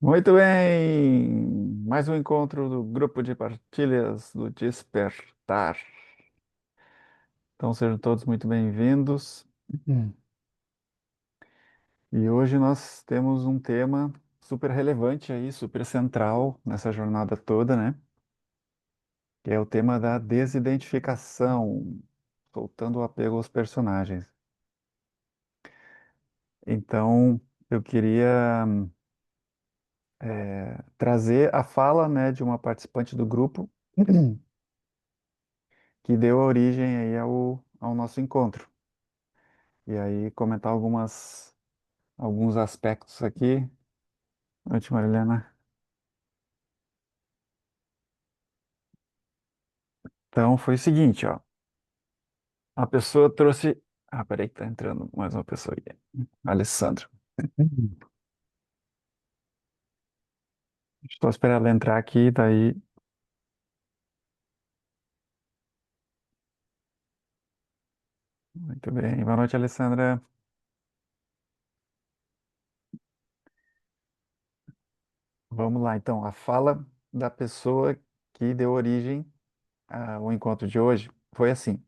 Muito bem! Mais um encontro do grupo de partilhas do Despertar. Então sejam todos muito bem-vindos. Uhum. E hoje nós temos um tema super relevante aí, super central nessa jornada toda, né? Que é o tema da desidentificação, soltando o apego aos personagens. Então, eu queria trazer a fala, né, de uma participante do grupo que deu origem aí ao nosso encontro. E aí comentar alguns aspectos aqui. Noite, Marilena. Então foi o seguinte, ó. A pessoa trouxe. Ah, peraí que tá entrando mais uma pessoa aqui. Alessandra. Estou esperando ela entrar aqui, daí. Muito bem. Boa noite, Alessandra. Vamos lá, então. A fala da pessoa que deu origem ao encontro de hoje foi assim.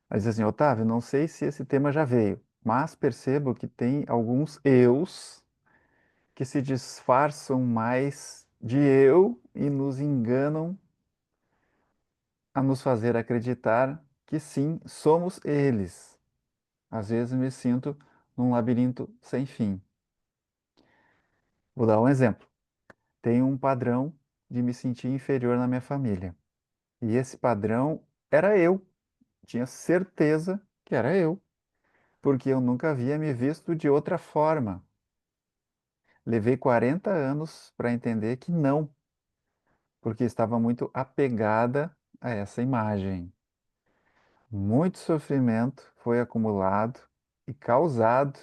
Ela diz assim, Otávio, não sei se esse tema já veio, mas percebo que tem alguns eus que se disfarçam mais de eu e nos enganam a nos fazer acreditar que sim, somos eles. Às vezes me sinto num labirinto sem fim. Vou dar um exemplo. Tenho um padrão de me sentir inferior na minha família. E esse padrão era eu. Tinha certeza que era eu, porque eu nunca havia me visto de outra forma. Levei 40 anos para entender que não, porque estava muito apegada a essa imagem. Muito sofrimento foi acumulado e causado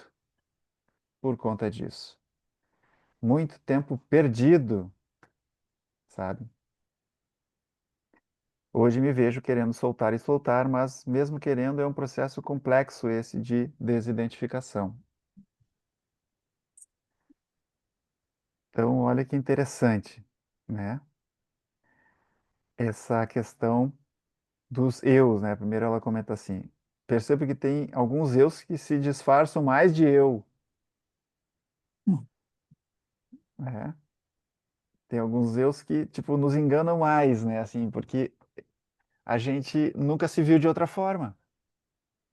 por conta disso. Muito tempo perdido, sabe? Hoje me vejo querendo soltar e soltar, mas mesmo querendo é um processo complexo esse de desidentificação. Então, olha que interessante, né? Essa questão dos eus, né? Primeiro ela comenta assim: percebo que tem alguns eus que se disfarçam mais de eu, né? Tem alguns eus que, tipo, nos enganam mais, né? Assim, porque a gente nunca se viu de outra forma.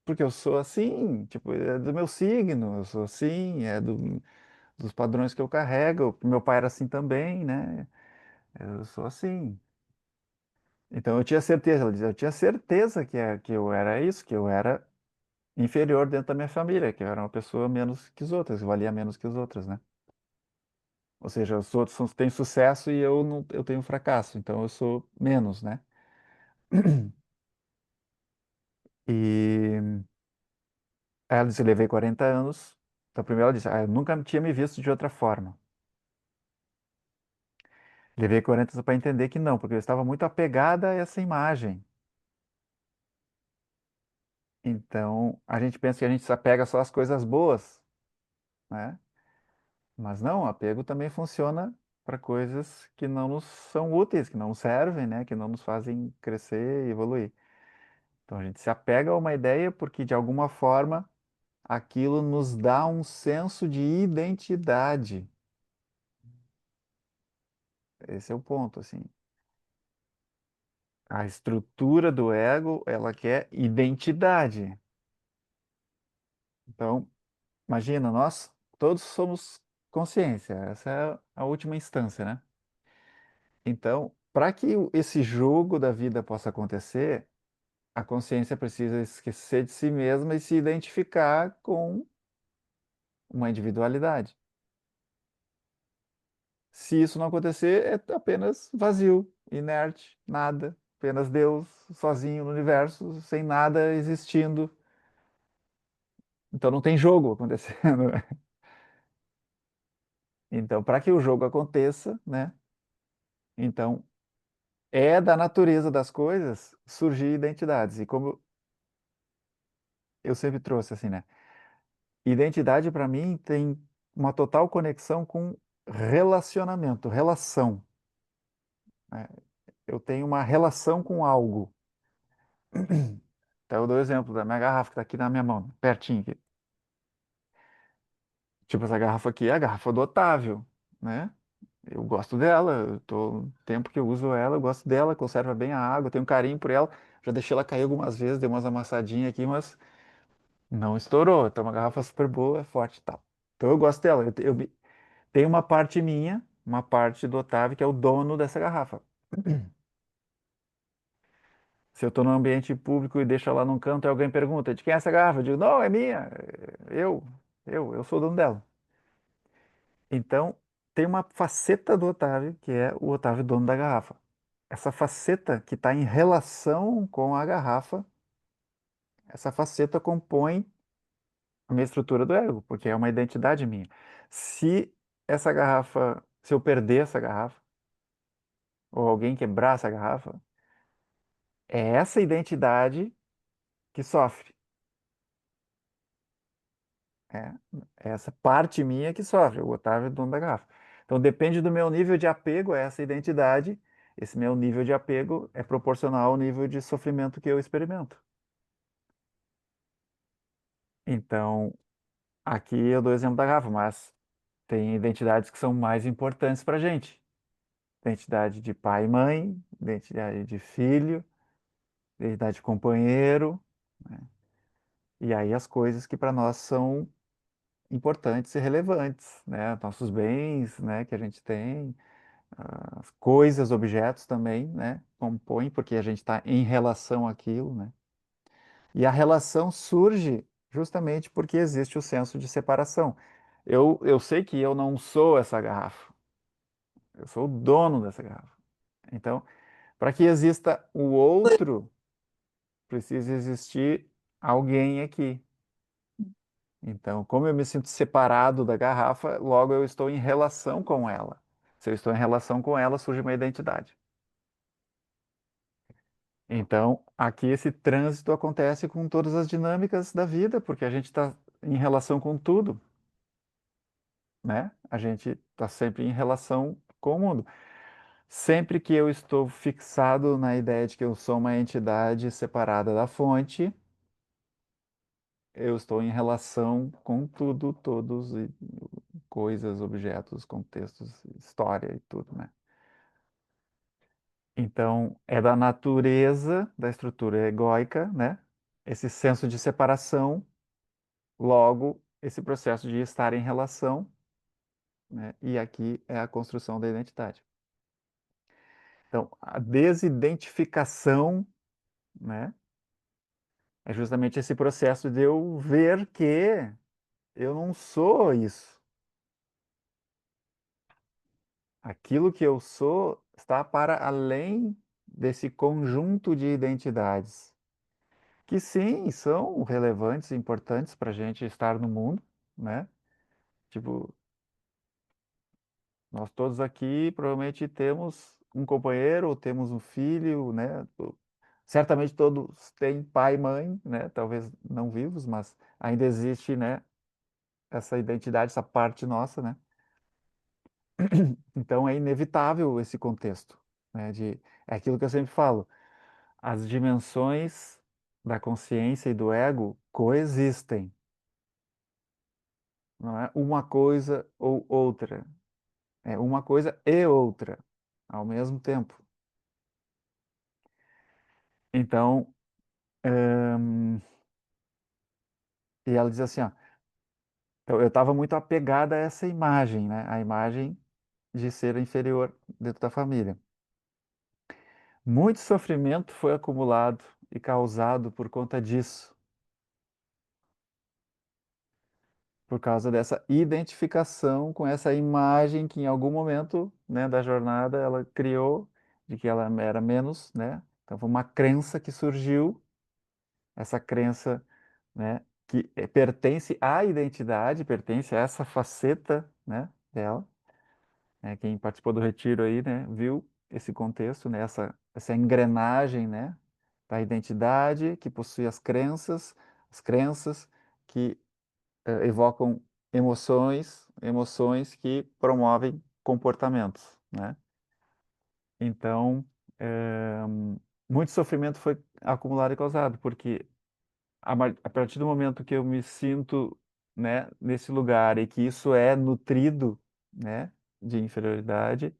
Porque eu sou assim, tipo, é do meu signo, eu sou assim, dos padrões que eu carrego. Meu pai era assim também, né? Eu sou assim. Então eu tinha certeza, ela dizia, eu tinha certeza que eu era isso, que eu era inferior dentro da minha família, que eu era uma pessoa menos que as outras, que valia menos que as outras, né? Ou seja, os outros têm sucesso e eu não, eu tenho fracasso, então eu sou menos, né? E aí ela disse, eu levei 40 anos. Então, primeiro ela disse, eu nunca tinha me visto de outra forma. Levei 40 anos para entender que não, porque eu estava muito apegada a essa imagem. Então, a gente pensa que a gente se apega só às coisas boas, né? Mas não, o apego também funciona para coisas que não nos são úteis, que não nos servem, né? Que não nos fazem crescer e evoluir. Então, a gente se apega a uma ideia porque, de alguma forma, aquilo nos dá um senso de identidade. Esse é o ponto, assim. A estrutura do ego, ela quer identidade. Então, imagina, nós todos somos consciência, essa é a última instância, né? Então, para que esse jogo da vida possa acontecer, a consciência precisa esquecer de si mesma e se identificar com uma individualidade. Se isso não acontecer, é apenas vazio, inerte, nada, apenas Deus sozinho no universo, sem nada existindo. Então não tem jogo acontecendo. Então, para que o jogo aconteça, né? Então, é da natureza das coisas surgir identidades. E como eu sempre trouxe assim, né? Identidade para mim tem. uma total conexão com relacionamento, relação, né? Eu tenho uma relação com algo. Então, eu dou o exemplo da minha garrafa que está aqui na minha mão, pertinho aqui. Tipo, essa garrafa aqui é a garrafa do Otávio, né? Eu gosto dela, eu tô, o tempo que eu uso ela, eu gosto dela, conserva bem a água, tenho um carinho por ela. Já deixei ela cair algumas vezes, dei umas amassadinhas aqui, mas não estourou. Então, é uma garrafa super boa, é forte e tal. Então, eu gosto dela. Tem uma parte minha, uma parte do Otávio, que é o dono dessa garrafa. Se eu estou num ambiente público e deixo ela num canto e alguém pergunta, de quem é essa garrafa? Eu digo, não, é minha. Eu, eu sou o dono dela. Então, tem uma faceta do Otávio, que é o Otávio dono da garrafa. Essa faceta que está em relação com a garrafa, essa faceta compõe a minha estrutura do ego, porque é uma identidade minha. Se se eu perder essa garrafa, ou alguém quebrar essa garrafa, é essa identidade que sofre. É, é essa parte minha que sofre. O Otávio é o dono da garrafa. Então depende do meu nível de apego a essa identidade. Esse meu nível de apego é proporcional ao nível de sofrimento que eu experimento. Então, aqui eu dou o exemplo da garrafa, mas tem identidades que são mais importantes para a gente. Identidade de pai e mãe, identidade de filho, identidade de companheiro, né? E aí as coisas que para nós são importantes e relevantes, né? Nossos bens, né, que a gente tem, as coisas, objetos também, né, compõem, porque a gente está em relação àquilo, né? E a relação surge justamente porque existe o senso de separação. Eu sei que eu não sou essa garrafa, eu sou o dono dessa garrafa. Então, para que exista o outro, precisa existir alguém aqui. Então, como eu me sinto separado da garrafa, logo eu estou em relação com ela. Se eu estou em relação com ela, surge uma identidade. Então, aqui esse trânsito acontece com todas as dinâmicas da vida, porque a gente está em relação com tudo, né? A gente está sempre em relação com o mundo. Sempre que eu estou fixado na ideia de que eu sou uma entidade separada da fonte, eu estou em relação com tudo, todos, e coisas, objetos, contextos, história e tudo, né? Então, é da natureza da estrutura egóica, né? Esse senso de separação, logo, esse processo de estar em relação, né? E aqui é a construção da identidade. Então, a desidentificação, né? É justamente esse processo de eu ver que eu não sou isso. Aquilo que eu sou está para além desse conjunto de identidades, que sim, são relevantes e importantes para a gente estar no mundo, né? Tipo, nós todos aqui provavelmente temos um companheiro, ou temos um filho, né? Certamente todos têm pai e mãe, né? Talvez não vivos, mas ainda existe, né? Essa identidade, essa parte nossa, né? Então é inevitável esse contexto, né? É aquilo que eu sempre falo, as dimensões da consciência e do ego coexistem, não é uma coisa ou outra, é uma coisa e outra ao mesmo tempo. Então, e ela diz assim, ó, eu estava muito apegada a essa imagem, né? A imagem de ser inferior dentro da família. Muito sofrimento foi acumulado e causado por conta disso, por causa dessa identificação com essa imagem que em algum momento, né, da jornada ela criou de que ela era menos, né? Então foi uma crença que surgiu, essa crença, né, que pertence à identidade, pertence a essa faceta, né, dela, né? Quem participou do retiro aí, né, viu esse contexto, né, essa engrenagem, né, da identidade que possui as crenças que evocam emoções que promovem comportamentos, né? Então, muito sofrimento foi acumulado e causado, porque a partir do momento que eu me sinto, né, nesse lugar e que isso é nutrido, né, de inferioridade,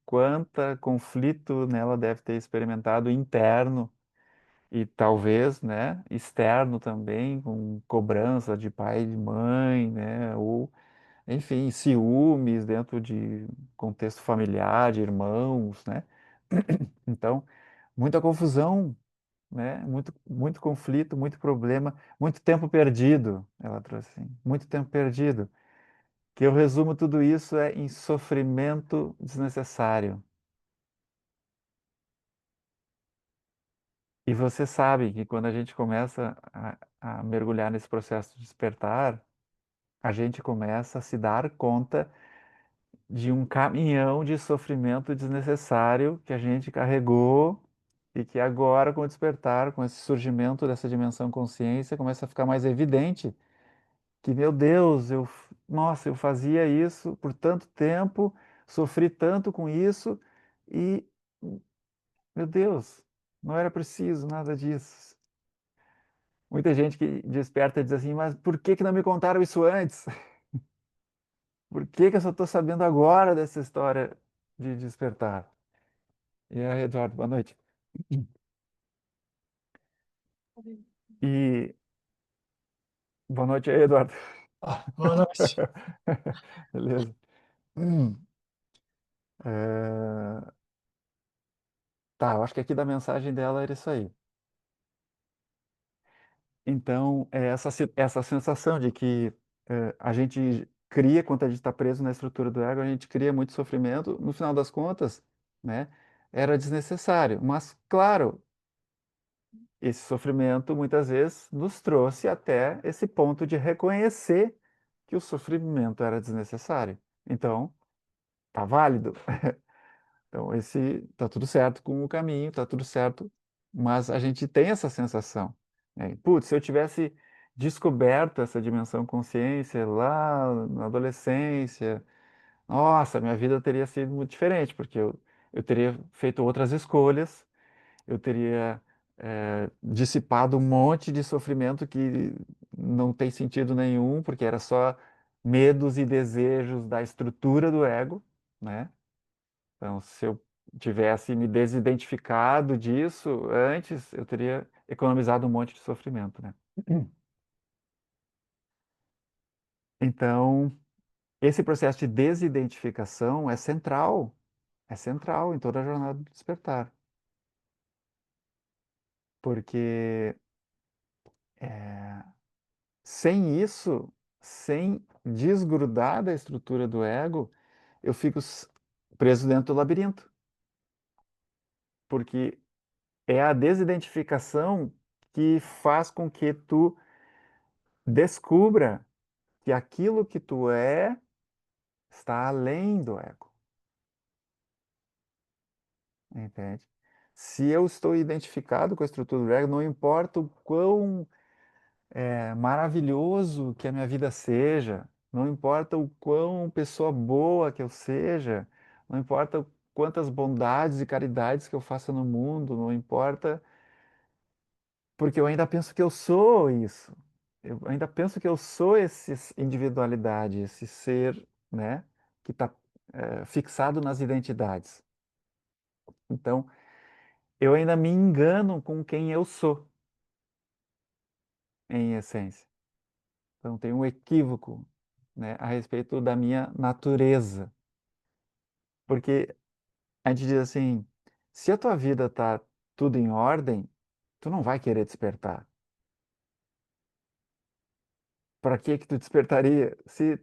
quanta conflito nela deve ter experimentado interno e talvez, né, externo também, com cobrança de pai e de mãe, né, ou, enfim, ciúmes dentro de contexto familiar, de irmãos, né? Então, muita confusão, né? Muito conflito, muito problema, muito tempo perdido, ela trouxe assim, muito tempo perdido. Que eu resumo tudo isso é em sofrimento desnecessário. E você sabe que quando a gente começa a mergulhar nesse processo de despertar, a gente começa a se dar conta de um caminhão de sofrimento desnecessário que a gente carregou e que agora, com o despertar, com esse surgimento dessa dimensão consciência, começa a ficar mais evidente que, meu Deus, nossa, eu fazia isso por tanto tempo, sofri tanto com isso e, meu Deus, não era preciso nada disso. Muita gente que desperta diz assim, mas por que que não me contaram isso antes? Por que que eu só estou sabendo agora dessa história de despertar? E aí, Eduardo, boa noite. E boa noite aí, Eduardo. Boa noite. Beleza. Hum, é, Tá, eu acho que aqui da mensagem dela era isso aí. Então, é essa sensação de que a gente cria, quando a gente está preso na estrutura do ego, a gente cria muito sofrimento, no final das contas, né, era desnecessário. Mas, claro, esse sofrimento muitas vezes nos trouxe até esse ponto de reconhecer que o sofrimento era desnecessário. Então, tá válido. Então, esse tá tudo certo com o caminho, tá tudo certo, mas a gente tem essa sensação, né? Putz, se eu tivesse descoberto essa dimensão consciência lá na adolescência, nossa, minha vida teria sido muito diferente, porque eu teria feito outras escolhas, eu teria dissipado um monte de sofrimento que não tem sentido nenhum, porque era só medos e desejos da estrutura do ego, né? Então, se eu tivesse me desidentificado disso antes, eu teria economizado um monte de sofrimento, né? Então, esse processo de desidentificação é central em toda a jornada do despertar, porque é, sem isso, sem desgrudar da estrutura do ego, eu fico preso dentro do labirinto, porque é a desidentificação que faz com que tu descubra que aquilo que tu é está além do ego, entende? Se eu estou identificado com a estrutura do ego, não importa o quão maravilhoso que a minha vida seja, não importa o quão pessoa boa que eu seja, não importa quantas bondades e caridades que eu faça no mundo, não importa, porque eu ainda penso que eu sou isso. Eu ainda penso que eu sou essa individualidade, esse ser, né, que está fixado nas identidades. Então, eu ainda me engano com quem eu sou, em essência. Então, tem um equívoco, né, a respeito da minha natureza. Porque a gente diz assim, se a tua vida está tudo em ordem, tu não vai querer despertar. Para que que tu despertaria? Se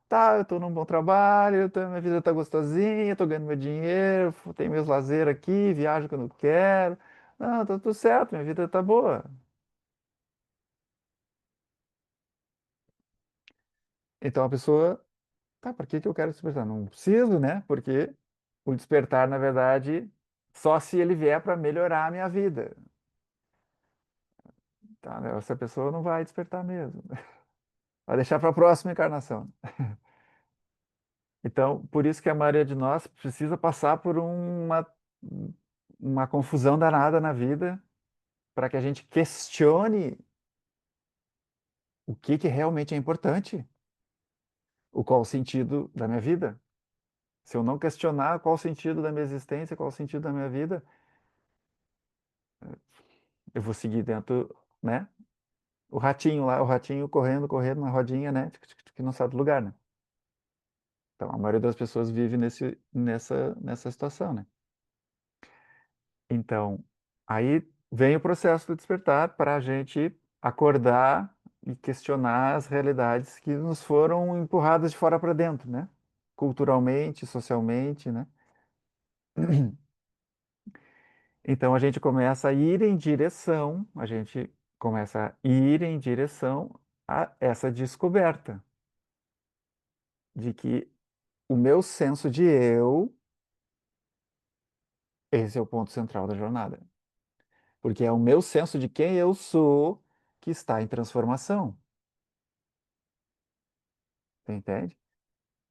tá, eu tô num bom trabalho, minha vida tá gostosinha, tô ganhando meu dinheiro, tenho meus lazer aqui, viajo quando eu quero. Não, tá tudo certo, minha vida tá boa. Então a pessoa, tá, para que que eu quero despertar? Não preciso, né? Porque o despertar, na verdade, só se ele vier para melhorar a minha vida. Tá, né? Essa pessoa não vai despertar mesmo. Vai deixar para a próxima encarnação. Então, por isso que a maioria de nós precisa passar por uma confusão danada na vida para que a gente questione o que que realmente é importante, o qual o sentido da minha vida. Se eu não questionar qual o sentido da minha existência, qual o sentido da minha vida, eu vou seguir dentro, né? O ratinho lá, o ratinho correndo, correndo na rodinha, né? Que não sai do lugar, né? Então, a maioria das pessoas vive nessa situação, né? Então, aí vem o processo do despertar para a gente acordar e questionar as realidades que nos foram empurradas de fora para dentro, né? Culturalmente, socialmente, né? Então a gente começa a ir em direção, a gente começa a ir em direção a essa descoberta de que o meu senso de eu, esse é o ponto central da jornada. Porque é o meu senso de quem eu sou que está em transformação. Você entende?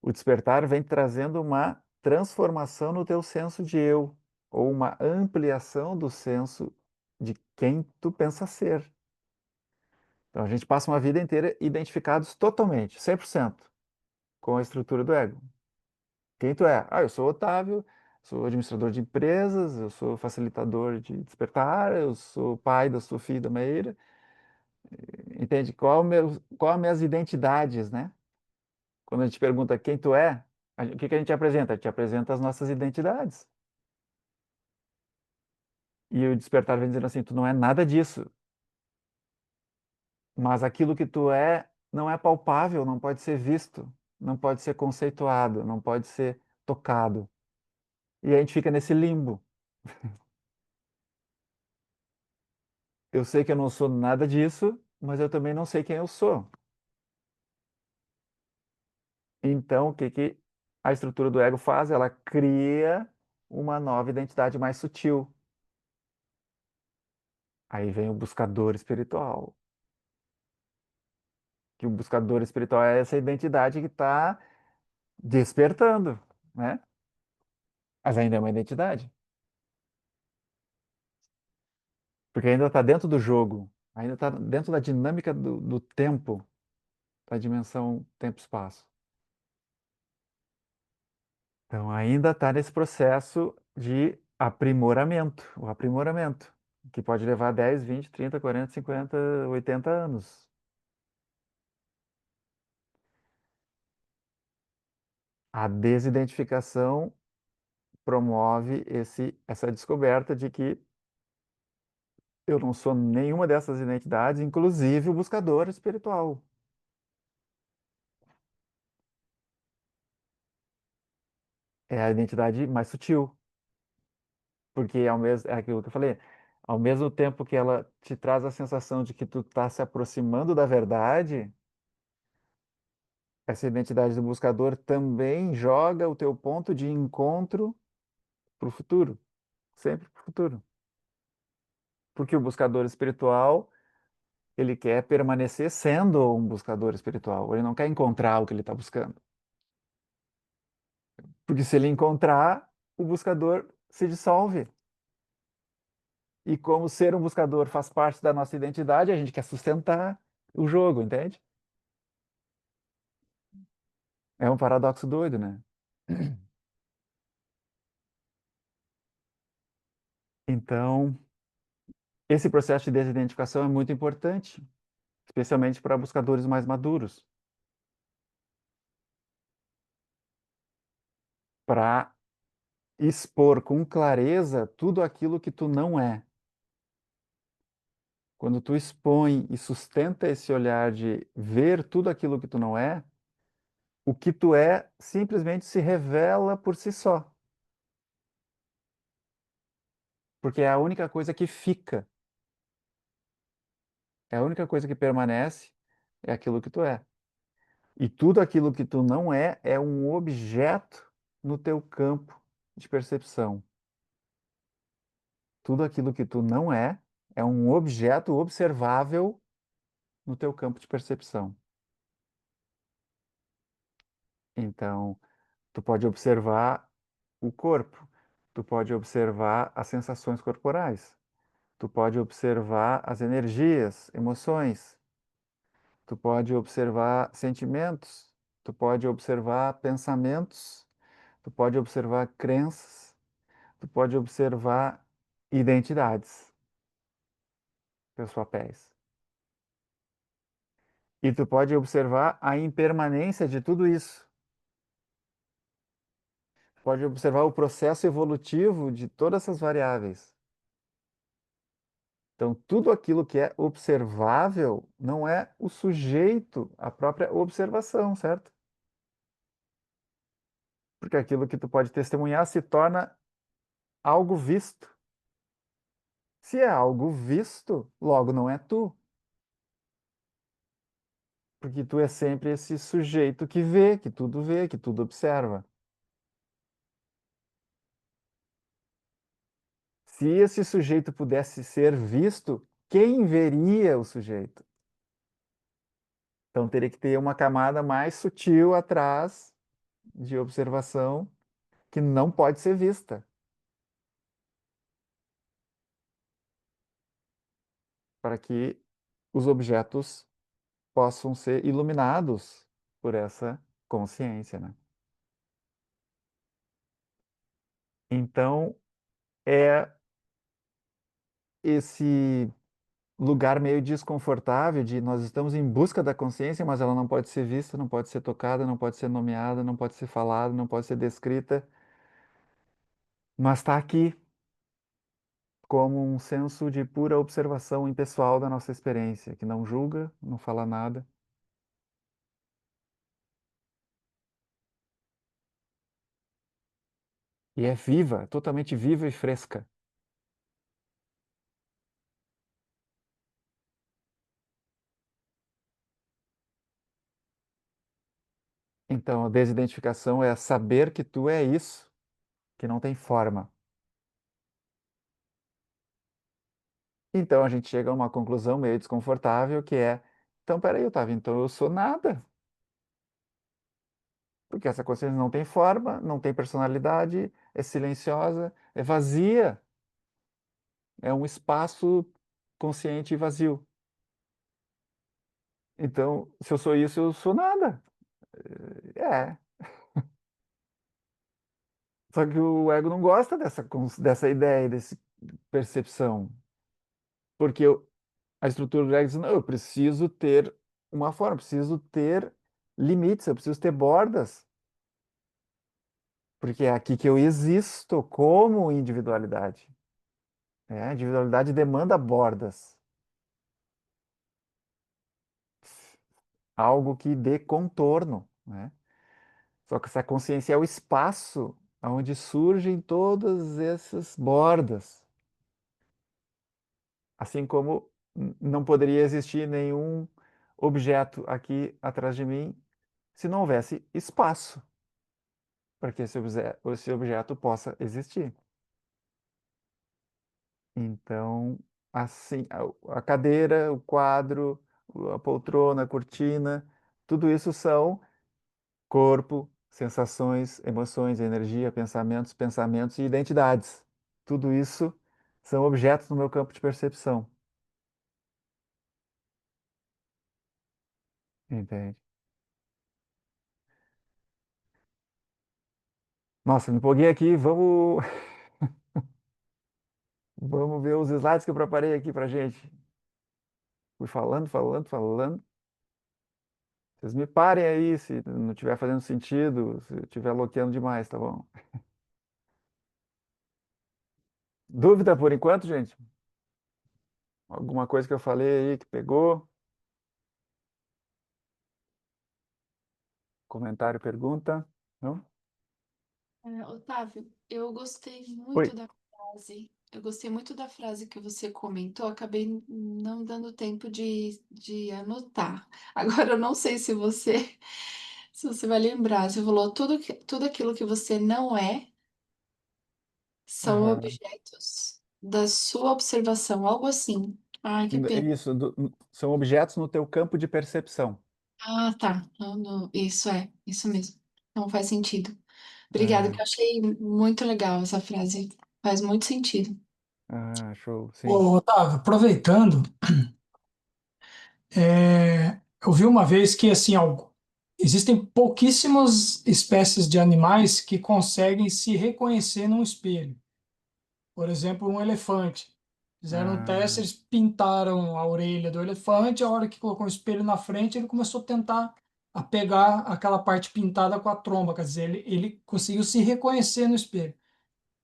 O despertar vem trazendo uma transformação no teu senso de eu, ou uma ampliação do senso de quem tu pensa ser. Então a gente passa uma vida inteira identificados totalmente, 100%, com a estrutura do ego. Quem tu é? Ah, eu sou Otávio, sou administrador de empresas, eu sou facilitador de despertar, eu sou pai da Sofia e da Meira. Entende? Qual as minhas identidades, né? Quando a gente pergunta quem tu é, o que que a gente apresenta? A gente apresenta as nossas identidades. E o despertar vem dizendo assim, tu não é nada disso, mas aquilo que tu é não é palpável, não pode ser visto, não pode ser conceituado, não pode ser tocado. E a gente fica nesse limbo. Eu sei que eu não sou nada disso, mas eu também não sei quem eu sou. Então, o que que a estrutura do ego faz? Ela cria uma nova identidade mais sutil. Aí vem o buscador espiritual. Que o buscador espiritual é essa identidade que está despertando, né? Mas ainda é uma identidade. Porque ainda está dentro do jogo, ainda está dentro da dinâmica do tempo, da dimensão tempo-espaço. Então, ainda está nesse processo de aprimoramento, o aprimoramento, que pode levar 10, 20, 30, 40, 50, 80 anos. A desidentificação promove essa descoberta de que eu não sou nenhuma dessas identidades, inclusive o buscador espiritual. É a identidade mais sutil, porque é aquilo que eu falei, ao mesmo tempo que ela te traz a sensação de que tu está se aproximando da verdade, essa identidade do buscador também joga o teu ponto de encontro para o futuro, sempre para o futuro. Porque o buscador espiritual, ele quer permanecer sendo um buscador espiritual, ele não quer encontrar o que ele está buscando. Porque se ele encontrar, o buscador se dissolve. E como ser um buscador faz parte da nossa identidade, a gente quer sustentar o jogo, entende? É um paradoxo doido, né? Então, esse processo de desidentificação é muito importante, especialmente para buscadores mais maduros, para expor com clareza tudo aquilo que tu não é. Quando tu expõe e sustenta esse olhar de ver tudo aquilo que tu não é, o que tu é simplesmente se revela por si só, porque é a única coisa que fica, é a única coisa que permanece, é aquilo que tu é. E tudo aquilo que tu não é é um objeto no teu campo de percepção. Tudo aquilo que tu não é um objeto observável no teu campo de percepção. Então, tu pode observar o corpo, tu pode observar as sensações corporais, tu pode observar as energias, emoções, tu pode observar sentimentos, tu pode observar pensamentos, tu pode observar crenças, tu pode observar identidades, teus papéis. E tu pode observar a impermanência de tudo isso. Pode observar o processo evolutivo de todas essas variáveis. Então, tudo aquilo que é observável não é o sujeito à própria observação, certo? Porque aquilo que tu pode testemunhar se torna algo visto. Se é algo visto, logo não é tu, porque tu é sempre esse sujeito que vê, que tudo observa. Se esse sujeito pudesse ser visto, quem veria o sujeito? Então teria que ter uma camada mais sutil atrás de observação que não pode ser vista, para que os objetos possam ser iluminados por essa consciência, né? Então, é esse lugar meio desconfortável de nós estamos em busca da consciência, mas ela não pode ser vista, não pode ser tocada, não pode ser nomeada, não pode ser falada, não pode ser descrita, mas está aqui como um senso de pura observação impessoal da nossa experiência, que não julga, não fala nada. E é viva, totalmente viva e fresca. Então, a desidentificação é saber que tu é isso, que não tem forma. Então, a gente chega a uma conclusão meio desconfortável, que é, então, peraí, Otávio, então eu sou nada. Porque essa consciência não tem forma, não tem personalidade, é silenciosa, é vazia, é um espaço consciente e vazio. Então, se eu sou isso, eu sou nada. É. Só que o ego não gosta dessa ideia, dessa percepção. Porque a estrutura do ego diz, não, eu preciso ter uma forma, preciso ter limites, eu preciso ter bordas. Porque é aqui que eu existo como individualidade. É, a individualidade demanda bordas. Algo que dê contorno, né? Só que essa consciência é o espaço onde surgem todas essas bordas. Assim como não poderia existir nenhum objeto aqui atrás de mim se não houvesse espaço para que esse objeto possa existir. Então, assim, a cadeira, o quadro, a poltrona, a cortina, tudo isso são corpo, sensações, emoções, energia, pensamentos e identidades. Tudo isso são objetos no meu campo de percepção. Entende? Nossa, me empolguei aqui. Vamos ver os slides que eu preparei aqui pra gente. Fui falando, falando, falando. Vocês me parem aí se não estiver fazendo sentido, se estiver bloqueando demais, tá bom? Dúvida por enquanto, gente? Alguma coisa que eu falei aí que pegou? Comentário, pergunta? Não? Otávio, eu gostei Oi. muito da frase. Eu gostei muito da frase que você comentou. Acabei não dando tempo de anotar. Agora eu não sei se você vai lembrar. Você falou tudo aquilo que você não é são Aham. objetos da sua observação, algo assim. Ai, que pena. Isso, são objetos no teu campo de percepção. Ah, tá. Isso mesmo. Então faz sentido. Obrigada, que Ah, eu achei muito legal essa frase. Faz muito sentido. show, sim. Ô, Otávio, aproveitando, eu vi uma vez que assim, existem pouquíssimas espécies de animais que conseguem se reconhecer num espelho. Por exemplo, um elefante. Fizeram um teste, Ah, eles pintaram a orelha do elefante, a hora que colocou o espelho na frente, ele começou a tentar a pegar aquela parte pintada com a tromba, quer dizer, ele conseguiu se reconhecer no espelho.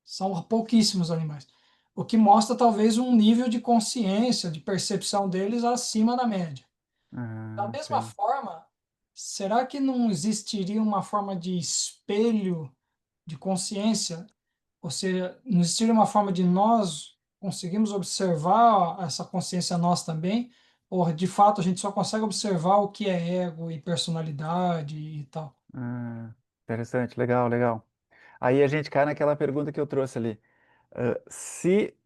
São pouquíssimos animais. O que mostra talvez um nível de consciência, de percepção deles acima da média. Da mesma sim. forma, será que não existiria uma forma de espelho de consciência? Ou seja, não existiria uma forma de nós conseguirmos observar essa consciência nossa também? Ou de fato a gente só consegue observar o que é ego e personalidade e tal? Ah, interessante, legal, legal. Aí a gente cai naquela pergunta que eu trouxe ali. Se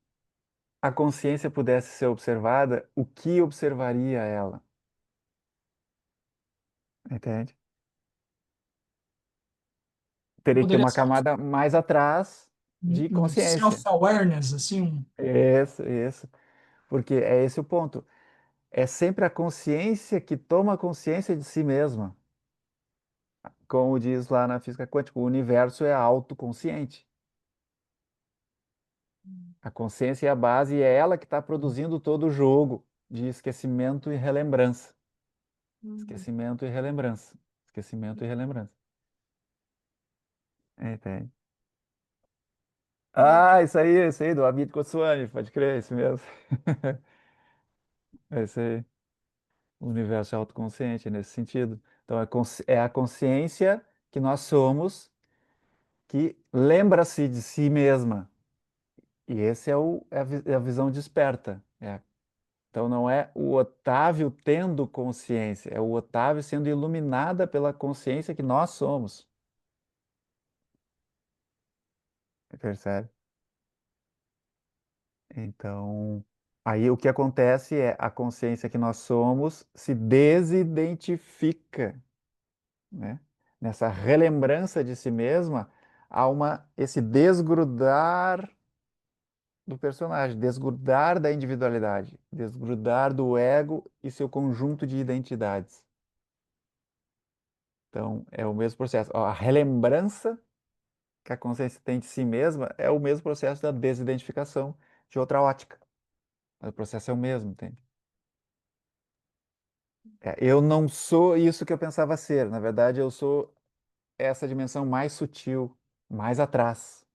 a consciência pudesse ser observada, o que observaria ela? Entende? Teria que ter Poderia uma ser camada mais atrás de um consciência. self-awareness, assim, Isso, isso. Porque é esse o ponto. É sempre a consciência que toma consciência de si mesma. Como diz lá na física quântica, o universo é autoconsciente. A consciência é a base e é ela que está produzindo todo o jogo de esquecimento e relembrança. Uhum. Esquecimento e relembrança. Esquecimento e relembrança. Entende? Legal. Isso aí, do Amit Goswami, pode crer, é isso mesmo. É isso aí. O universo é autoconsciente nesse sentido. Então, é a consciência que nós somos que lembra-se de si mesma. E esse é a visão desperta. Então, não é o Otávio tendo consciência, é o Otávio sendo iluminada pela consciência que nós somos. Percebe? Então, aí o que acontece é a consciência que nós somos se desidentifica, né? Nessa relembrança de si mesma, há esse desgrudar do personagem, desgrudar da individualidade, desgrudar do ego e seu conjunto de identidades. Então, é o mesmo processo. Ó, a relembrança que a consciência tem de si mesma é o mesmo processo da desidentificação de outra ótica. Mas o processo é o mesmo, entende? Eu não sou isso que eu pensava ser. Na verdade, eu sou essa dimensão mais sutil, mais atrás,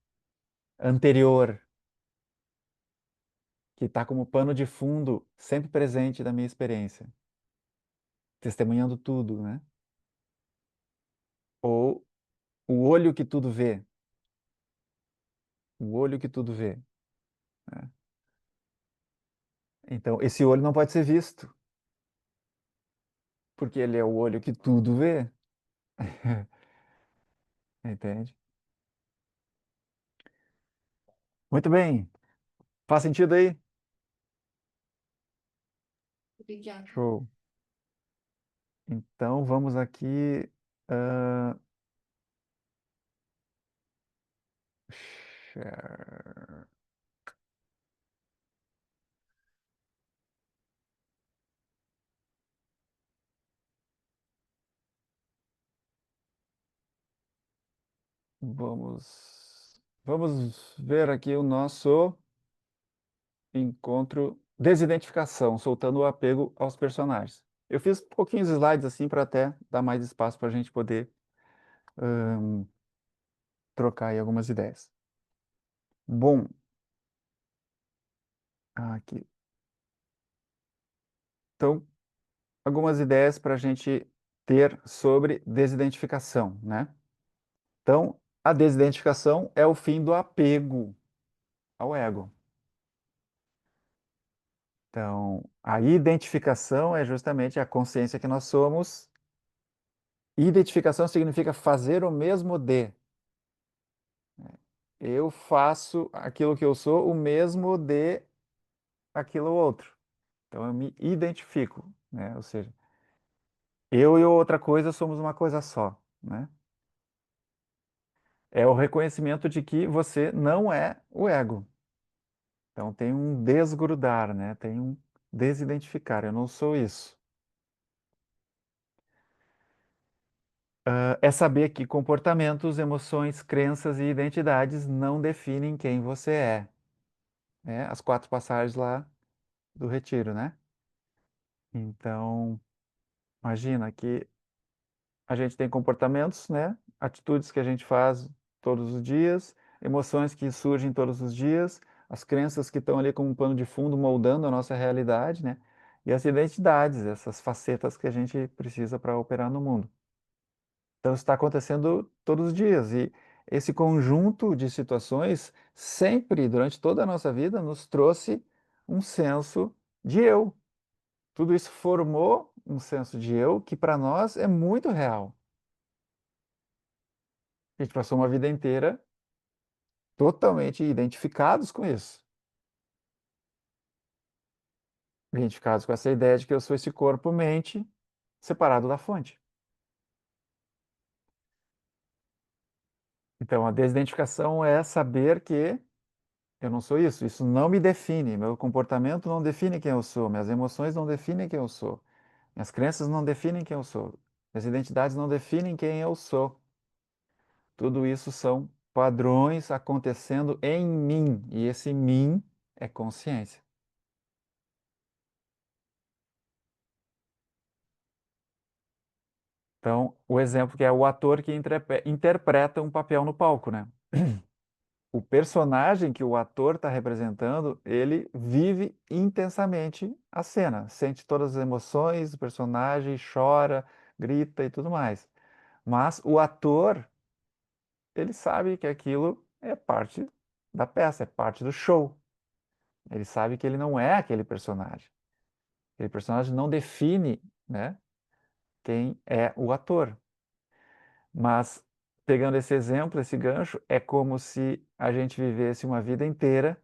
anterior, que está como pano de fundo sempre presente da minha experiência, testemunhando tudo, né? Ou o olho que tudo vê, o olho que tudo vê, né? Então, esse olho não pode ser visto, porque ele é o olho que tudo vê, entende? Muito bem. Faz sentido aí? Obrigada. Show. Então, vamos aqui. ah, share. Vamos ver aqui o nosso encontro desidentificação, soltando o apego aos personagens. Eu fiz pouquinhos slides assim para até dar mais espaço para a gente poder ahn, trocar aí algumas ideias. Bom, aqui. Então, algumas ideias para a gente ter sobre desidentificação, né? Então, a desidentificação é o fim do apego ao ego. Então, a identificação é justamente a consciência que nós somos. Identificação significa fazer o mesmo de. Eu faço aquilo que eu sou, o mesmo de aquilo outro. Então, eu me identifico, né? Ou seja, eu e outra coisa somos uma coisa só, né? É o reconhecimento de que você não é o ego. Então tem um desgrudar, né? Tem um desidentificar. Eu não sou isso. É saber que comportamentos, emoções, crenças e identidades não definem quem você é. Né? As quatro passagens lá do retiro, né? Então, imagina que a gente tem comportamentos, né? Atitudes que a gente faz todos os dias, emoções que surgem todos os dias, as crenças que estão ali como um pano de fundo moldando a nossa realidade, né? E as identidades, essas facetas que a gente precisa para operar no mundo. Então, isso está acontecendo todos os dias. E esse conjunto de situações, sempre, durante toda a nossa vida, nos trouxe um senso de eu. Tudo isso formou um senso de eu que, para nós, é muito real. A gente passou uma vida inteira totalmente identificados com isso. Identificados com essa ideia de que eu sou esse corpo-mente separado da fonte. Então, a desidentificação é saber que eu não sou isso. Isso não me define. Meu comportamento não define quem eu sou. Minhas emoções não definem quem eu sou. Minhas crenças não definem quem eu sou. Minhas identidades não definem quem eu sou. Tudo isso são padrões acontecendo em mim. E esse mim é consciência. Então, o exemplo que é o ator que interpreta um papel no palco, né? O personagem que o ator está representando, ele vive intensamente a cena, sente todas as emoções do personagem, chora, grita e tudo mais. Mas o ator, ele sabe que aquilo é parte da peça, é parte do show. Ele sabe que ele não é aquele personagem. Aquele personagem não define, né, quem é o ator. Mas, pegando esse exemplo, esse gancho, é como se a gente vivesse uma vida inteira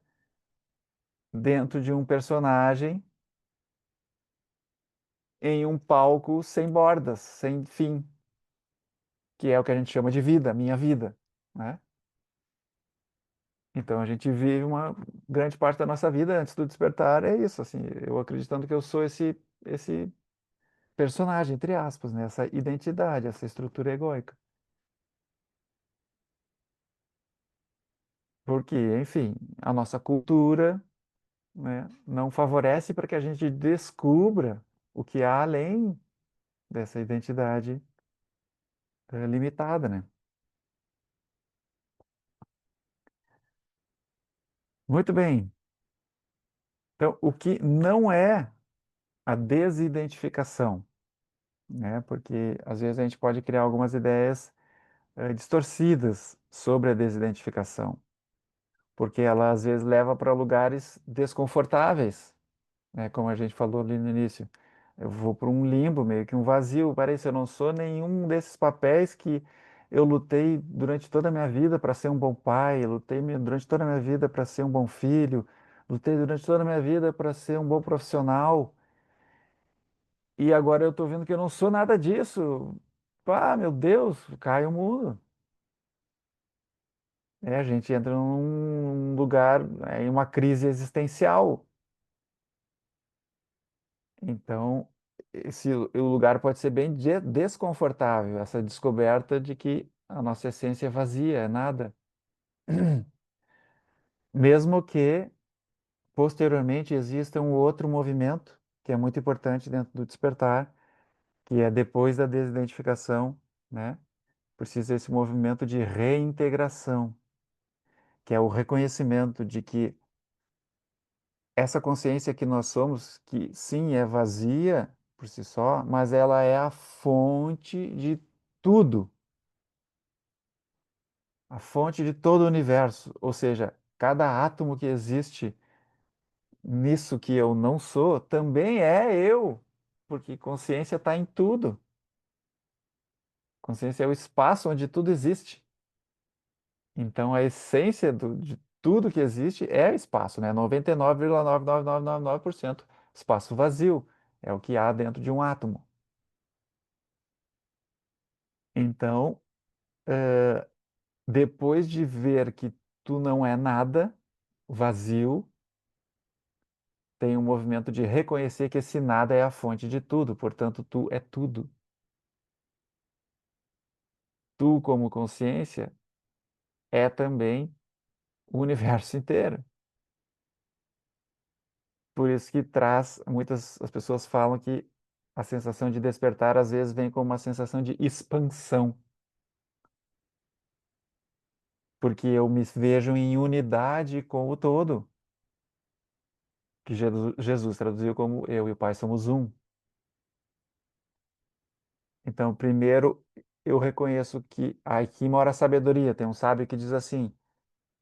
dentro de um personagem em um palco sem bordas, sem fim, que é o que a gente chama de vida, minha vida, né? Então a gente vive uma grande parte da nossa vida antes do despertar, é isso, assim, eu acreditando que eu sou esse personagem, entre aspas, né? Essa identidade, essa estrutura egóica. Porque, enfim, a nossa cultura, né, não favorece para que a gente descubra o que há além dessa identidade limitada, né? Muito bem. Então, o que não é a desidentificação, né? Porque às vezes a gente pode criar algumas ideias distorcidas sobre a desidentificação, porque ela às vezes leva para lugares desconfortáveis, né? Como a gente falou ali no início. Eu vou para um limbo, meio que um vazio. Parece eu não sou nenhum desses papéis que eu lutei durante toda a minha vida para ser um bom pai, eu lutei durante toda a minha vida para ser um bom filho, lutei durante toda a minha vida para ser um bom profissional. E agora eu tô vendo que eu não sou nada disso. Ah, meu Deus, cai o mundo. É, a gente entra num lugar, em uma crise existencial. Então, esse o lugar pode ser bem desconfortável, essa descoberta de que a nossa essência é vazia, é nada. Mesmo que posteriormente exista um outro movimento que é muito importante dentro do despertar, que é depois da desidentificação, né? Precisa esse movimento de reintegração, que é o reconhecimento de que essa consciência que nós somos, que sim é vazia por si só, mas ela é a fonte de tudo, a fonte de todo o universo. Ou seja, cada átomo que existe nisso que eu não sou também é eu, porque consciência está em tudo. Consciência é o espaço onde tudo existe. Então, a essência de tudo que existe é espaço, né? 99,99999% espaço vazio é o que há dentro de um átomo. Então, depois de ver que tu não é nada, vazio, tem um movimento de reconhecer que esse nada é a fonte de tudo, portanto, tu é tudo. Tu, como consciência, é também o universo inteiro. Por isso que traz, muitas as pessoas falam que a sensação de despertar às vezes vem com uma sensação de expansão, porque eu me vejo em unidade com o todo, que Jesus traduziu como eu e o Pai somos um. Então, primeiro, eu reconheço que aqui mora a sabedoria. Tem um sábio que diz assim: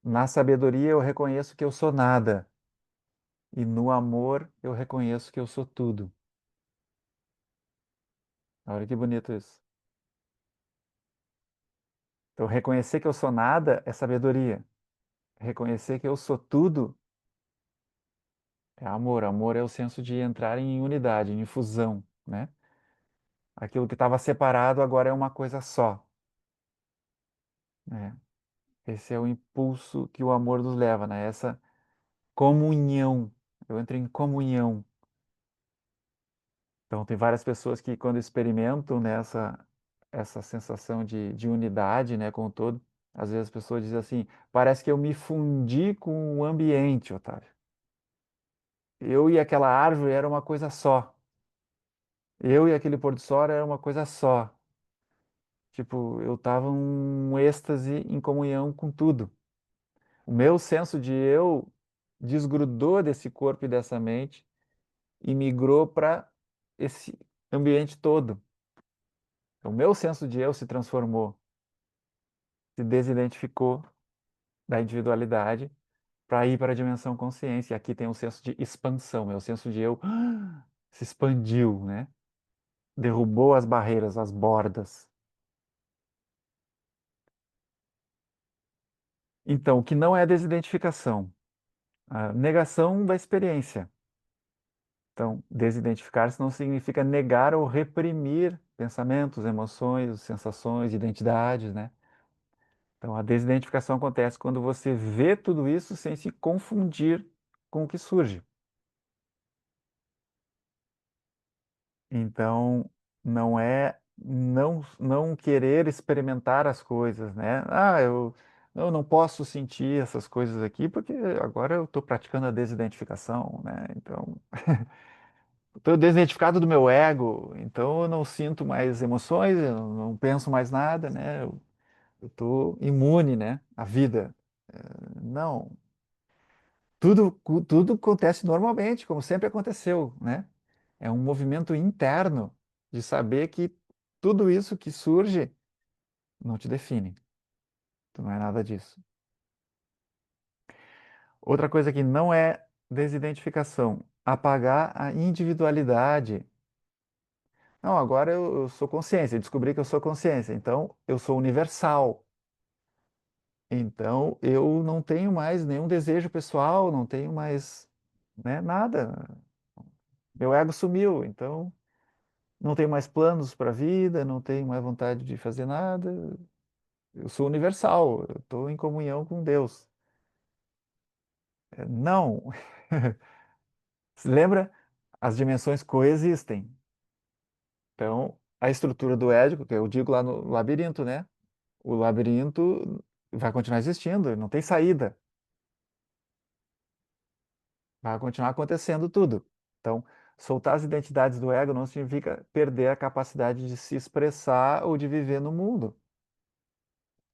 na sabedoria eu reconheço que eu sou nada, e no amor eu reconheço que eu sou tudo. Olha que bonito isso. Então, reconhecer que eu sou nada é sabedoria. Reconhecer que eu sou tudo é amor. Amor é o senso de entrar em unidade, em fusão, né? Aquilo que estava separado agora é uma coisa só, né? Esse é o impulso que o amor nos leva, né? Essa comunhão. Eu entro em comunhão. Então, tem várias pessoas que, quando experimentam nessa essa sensação de unidade, né, com o todo, às vezes as pessoas dizem assim: parece que eu me fundi com o ambiente, Otávio. Eu e aquela árvore era uma coisa só. Eu e aquele pôr do sol era uma coisa só. Tipo, eu estava um êxtase em comunhão com tudo. O meu senso de eu desgrudou desse corpo e dessa mente e migrou para esse ambiente todo. O meu senso de eu se transformou, se desidentificou da individualidade para ir para a dimensão consciência. E aqui tem um senso de expansão, é o senso de eu se expandiu, né? Derrubou as barreiras, as bordas. Então, o que não é desidentificação? A negação da experiência. Então, desidentificar-se não significa negar ou reprimir pensamentos, emoções, sensações, identidades, né? Então, a desidentificação acontece quando você vê tudo isso sem se confundir com o que surge. Então, não é não querer experimentar as coisas, né? Ah, eu não posso sentir essas coisas aqui porque agora eu estou praticando a desidentificação, né? Então, estou desidentificado do meu ego, então eu não sinto mais emoções, eu não penso mais nada, né? Eu estou imune, né, à vida. Não, tudo acontece normalmente, como sempre aconteceu, né? É um movimento interno de saber que tudo isso que surge não te define. Tu não é nada disso. Outra coisa que não é desidentificação, apagar a individualidade. Não, agora eu sou consciência, descobri que eu sou consciência, então eu sou universal. Então eu não tenho mais nenhum desejo pessoal, não tenho mais, né, nada. Meu ego sumiu, então não tenho mais planos para a vida, não tenho mais vontade de fazer nada. Eu sou universal, eu estou em comunhão com Deus. Não. Se lembra? As dimensões coexistem. Então, a estrutura do édipo, que eu digo lá no labirinto, né? O labirinto vai continuar existindo, não tem saída. Vai continuar acontecendo tudo. Então, soltar as identidades do ego não significa perder a capacidade de se expressar ou de viver no mundo.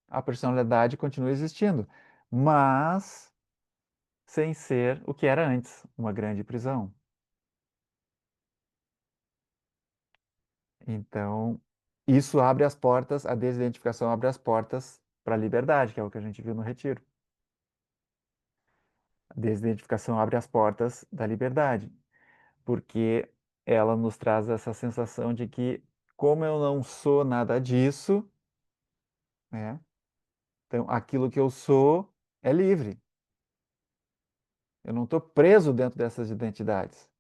A personalidade continua existindo, mas sem ser o que era antes, uma grande prisão. Então, isso abre as portas, a desidentificação abre as portas para a liberdade, que é o que a gente viu no retiro. A desidentificação abre as portas da liberdade, porque ela nos traz essa sensação de que, como eu não sou nada disso, né? Então, aquilo que eu sou é livre. Eu não estou preso dentro dessas identidades.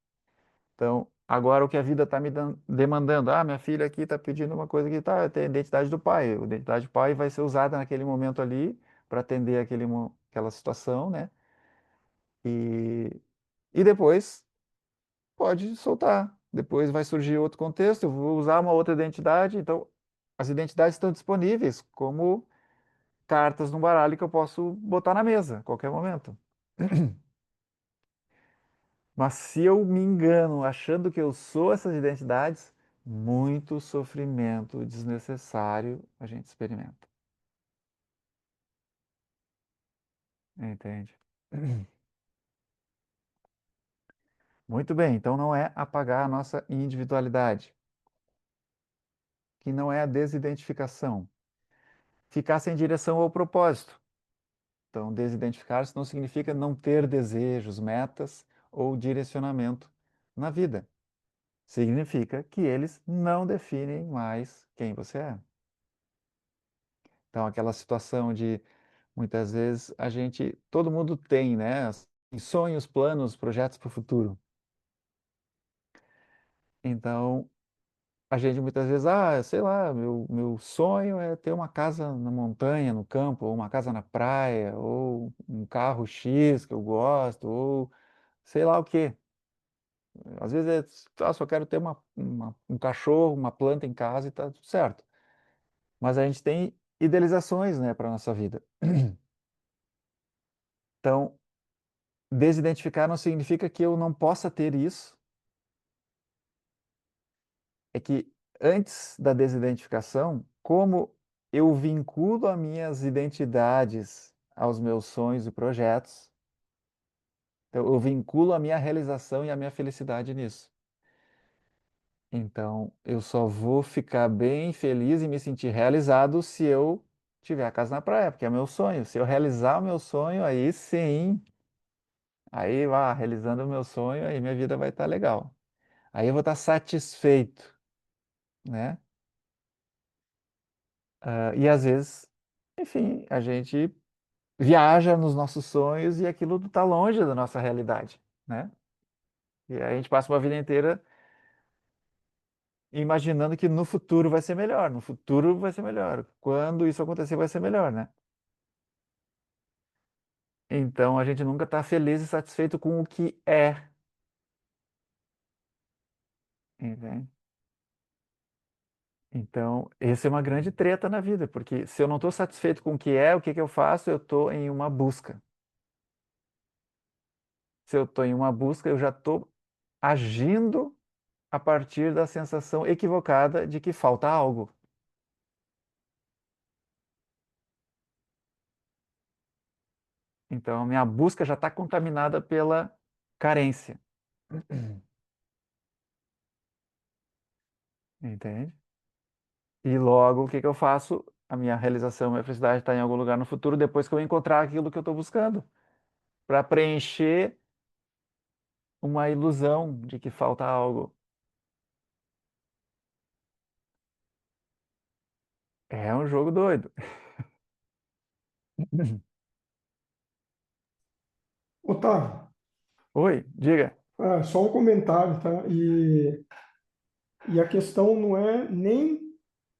Então, agora o que a vida está me demandando. Ah, minha filha aqui está pedindo uma coisa que tá, tem a identidade do pai. A identidade do pai vai ser usada naquele momento ali para atender aquela situação, né? E, e depois pode soltar. Depois vai surgir outro contexto, eu vou usar uma outra identidade. Então, as identidades estão disponíveis como cartas no baralho que eu posso botar na mesa a qualquer momento. Mas se eu me engano achando que eu sou essas identidades, muito sofrimento desnecessário a gente experimenta. Entende? Muito bem, então não é apagar a nossa individualidade, que não é a desidentificação. Ficar sem direção ao propósito. Então, desidentificar-se não significa não ter desejos, metas ou direcionamento na vida. Significa que eles não definem mais quem você é. Então, aquela situação de muitas vezes todo mundo tem, né, sonhos, planos, projetos para o futuro. Então, a gente muitas vezes, sei lá, meu sonho é ter uma casa na montanha, no campo, ou uma casa na praia, ou um carro X que eu gosto, ou sei lá o quê. Às vezes só quero ter um cachorro, uma planta em casa e tá tudo certo. Mas a gente tem idealizações, né, para nossa vida. Então, desidentificar não significa que eu não possa ter isso. É que antes da desidentificação, como eu vinculo as minhas identidades aos meus sonhos e projetos, então eu vinculo a minha realização e a minha felicidade nisso. Então, eu só vou ficar bem feliz e me sentir realizado se eu tiver a casa na praia, porque é meu sonho. Se eu realizar o meu sonho, aí sim, aí, realizando o meu sonho, aí minha vida vai estar legal. Aí eu vou estar satisfeito, né? E às vezes, enfim, a gente viaja nos nossos sonhos e aquilo está longe da nossa realidade, né? E aí a gente passa uma vida inteira imaginando que no futuro vai ser melhor, no futuro vai ser melhor, quando isso acontecer vai ser melhor, né? Então a gente nunca está feliz e satisfeito com o que é, entende? Então, essa é uma grande treta na vida, porque se eu não estou satisfeito com o que é, o que que eu faço? Eu estou em uma busca. Se eu estou em uma busca, eu já estou agindo a partir da sensação equivocada de que falta algo. Então, a minha busca já está contaminada pela carência. Entende? E logo, o que que eu faço? A minha realização, a minha felicidade está em algum lugar no futuro, depois que eu encontrar aquilo que eu estou buscando, para preencher uma ilusão de que falta algo. É um jogo doido. Otávio, Oi, diga. só um comentário, tá? E a questão não é nem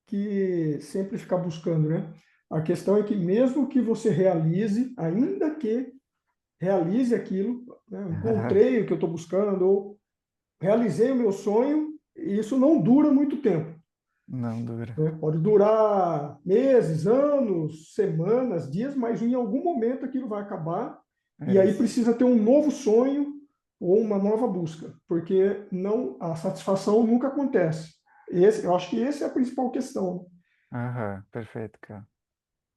que sempre ficar buscando, né? A questão é que mesmo que você realize, ainda que realize aquilo, né? Eu encontrei o que eu estou buscando, ou realizei o meu sonho, e isso não dura muito tempo, Não dura. né? Pode durar meses, anos, semanas, dias, mas em algum momento aquilo vai acabar e É aí isso. precisa ter um novo sonho ou uma nova busca, porque não a satisfação nunca acontece. Eu acho que essa é a principal questão, Aham, perfeito, cara.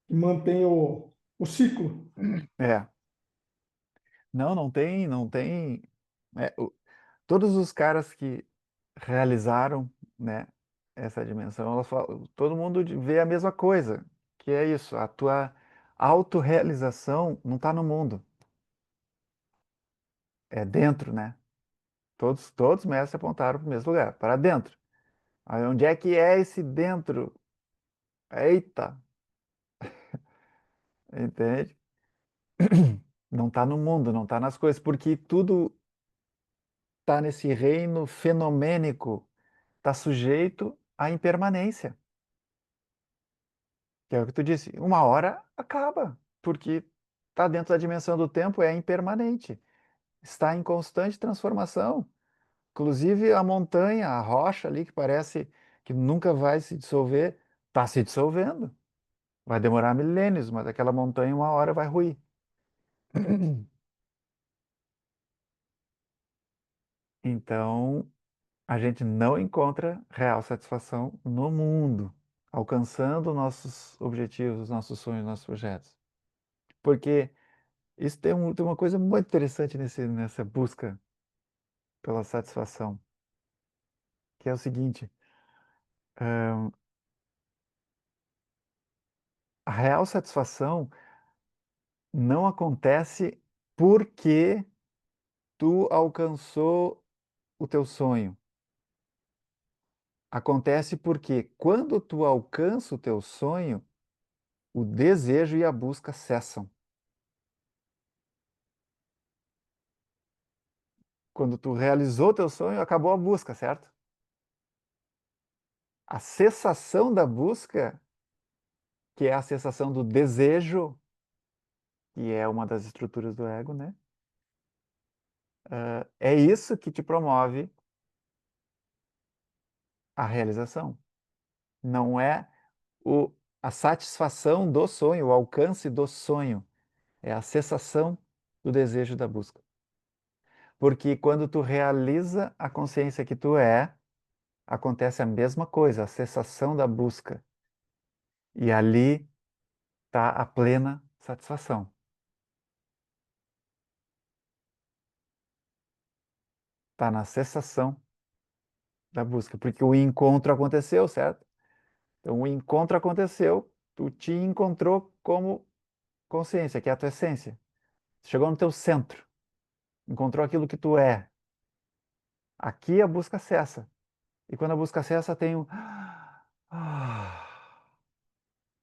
que mantém o ciclo. É. Não tem, não tem. é, o- Todos os caras que realizaram, né, essa dimensão, elas falam, todo mundo vê a mesma coisa, que é isso, a tua autorrealização não está no mundo, é dentro, né? Todos os mestres apontaram para o mesmo lugar, para dentro. Aí onde é que é esse dentro? Eita, entende? Não está no mundo, não está nas coisas, porque tudo está nesse reino fenomênico, está sujeito à impermanência. Que é o que tu disse, uma hora acaba, porque está dentro da dimensão do tempo, é impermanente, está em constante transformação. Inclusive a montanha, a rocha ali, que parece que nunca vai se dissolver, está se dissolvendo. Vai demorar milênios, mas aquela montanha uma hora vai ruir. Então, a gente não encontra real satisfação no mundo, alcançando nossos objetivos, nossos sonhos, nossos projetos. Porque isso tem uma coisa muito interessante nessa busca pela satisfação, que é o seguinte: ahn, a real satisfação não acontece porque tu alcançou o teu sonho. Acontece porque quando tu alcança o teu sonho, o desejo e a busca cessam. Quando tu realizou teu sonho, acabou a busca, certo? A cessação da busca, que é a cessação do desejo, que é uma das estruturas do ego, né? É isso que te promove a realização. Não é o, a satisfação do sonho, o alcance do sonho. É a cessação do desejo da busca. Porque quando tu realiza a consciência que tu é, acontece a mesma coisa, a cessação da busca. E ali está a plena satisfação. Está na cessação da busca, porque o encontro aconteceu, certo? Então o encontro aconteceu, tu te encontrou como consciência, que é a tua essência. Chegou no teu centro, encontrou aquilo que tu é. Aqui a busca cessa. E quando a busca cessa, tem um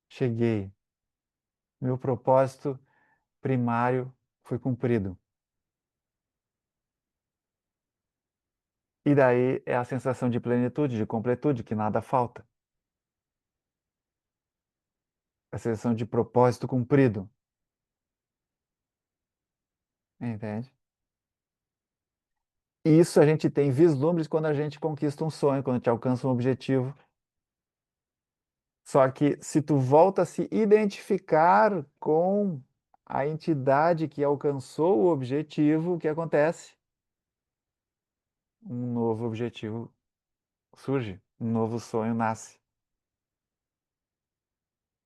cheguei. Meu propósito primário foi cumprido. E daí é a sensação de plenitude, de completude, que nada falta. A sensação de propósito cumprido. Entende? Isso a gente tem vislumbres quando a gente conquista um sonho, quando a gente alcança um objetivo. Só que se tu volta a se identificar com a entidade que alcançou o objetivo, o que acontece? Um novo objetivo surge, um novo sonho nasce.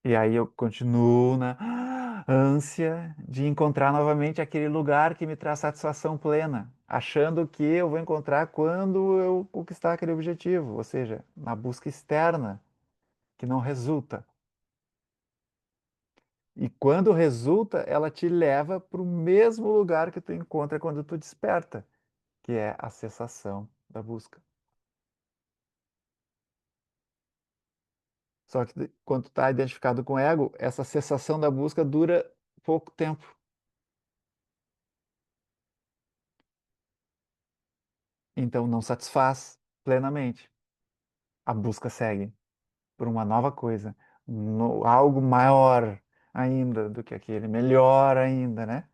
E aí eu continuo na ânsia de encontrar novamente aquele lugar que me traz satisfação plena, achando que eu vou encontrar quando eu conquistar aquele objetivo, ou seja, na busca externa, que não resulta. E quando resulta, ela te leva para o mesmo lugar que tu encontra quando tu desperta, que é a cessação da busca. Só que quando tu está identificado com o ego, essa cessação da busca dura pouco tempo. Então não satisfaz plenamente. A busca segue por uma nova coisa, algo maior ainda do que aquele, melhor ainda, né?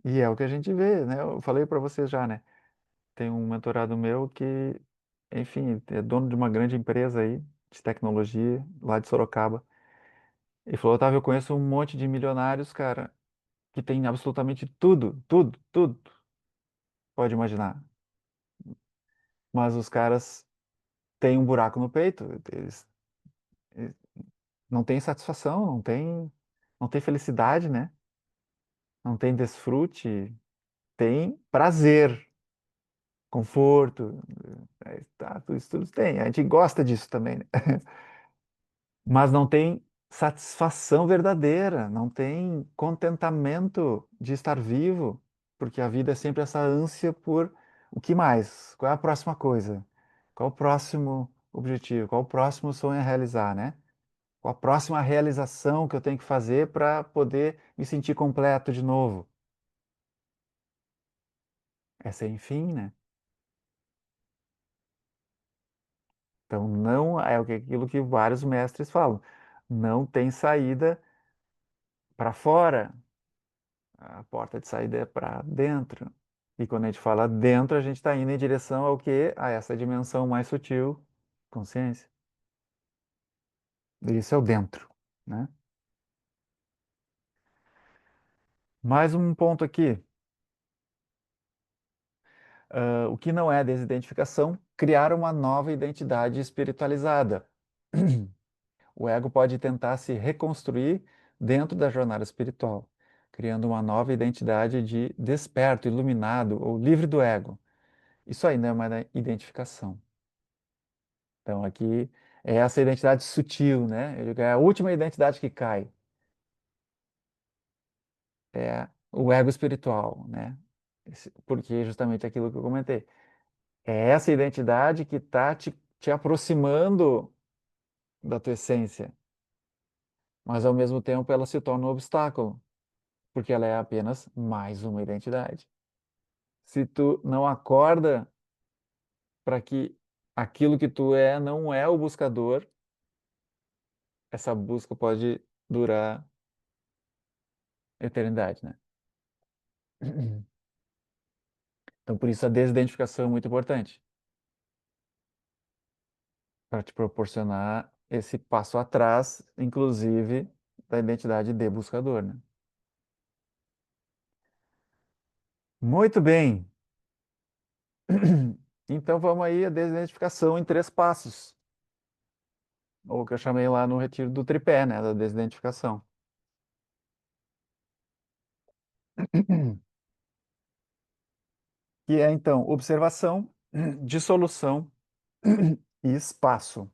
E é o que a gente vê, né? Eu falei para vocês já, né? Tem um mentorado meu que, enfim, é dono de uma grande empresa aí de tecnologia lá de Sorocaba. Ele falou, Otávio, eu conheço um monte de milionários, cara, que tem absolutamente tudo, tudo, tudo, pode imaginar. Mas os caras têm um buraco no peito, eles não têm satisfação, não tem felicidade, né? Não tem desfrute, tem prazer, conforto, tá, isso tudo tem. A gente gosta disso também, né? Mas não tem satisfação verdadeira, não tem contentamento de estar vivo, porque a vida é sempre essa ânsia por o que mais? Qual é a próxima coisa? Qual o próximo objetivo? Qual o próximo sonho a realizar, né? Qual a próxima realização que eu tenho que fazer para poder me sentir completo de novo? é sem fim, né? Então, não é aquilo que vários mestres falam. Não tem saída para fora. A porta de saída é para dentro. E quando a gente fala dentro, a gente está indo em direção ao quê? A essa dimensão mais sutil, consciência. Isso é o dentro, né? Mais um ponto aqui. O que não é desidentificação? Criar uma nova identidade espiritualizada. O ego pode tentar se reconstruir dentro da jornada espiritual, criando uma nova identidade de desperto, iluminado ou livre do ego. Isso ainda é uma identificação. Então, aqui é essa identidade sutil, né? Eu digo, é a última identidade que cai. É o ego espiritual, né? Porque é justamente aquilo que eu comentei. É essa identidade que está te aproximando da tua essência, mas ao mesmo tempo ela se torna um obstáculo, porque ela é apenas mais uma identidade. Se tu não acorda para que aquilo que tu é não é o buscador, essa busca pode durar eternidade, né? Então, por isso a desidentificação é muito importante, para te proporcionar esse passo atrás, inclusive da identidade de buscador, né? Muito bem. Então vamos aí a desidentificação em 3 passos, ou que eu chamei lá no retiro do tripé, né, da desidentificação. Que é então observação, dissolução e espaço.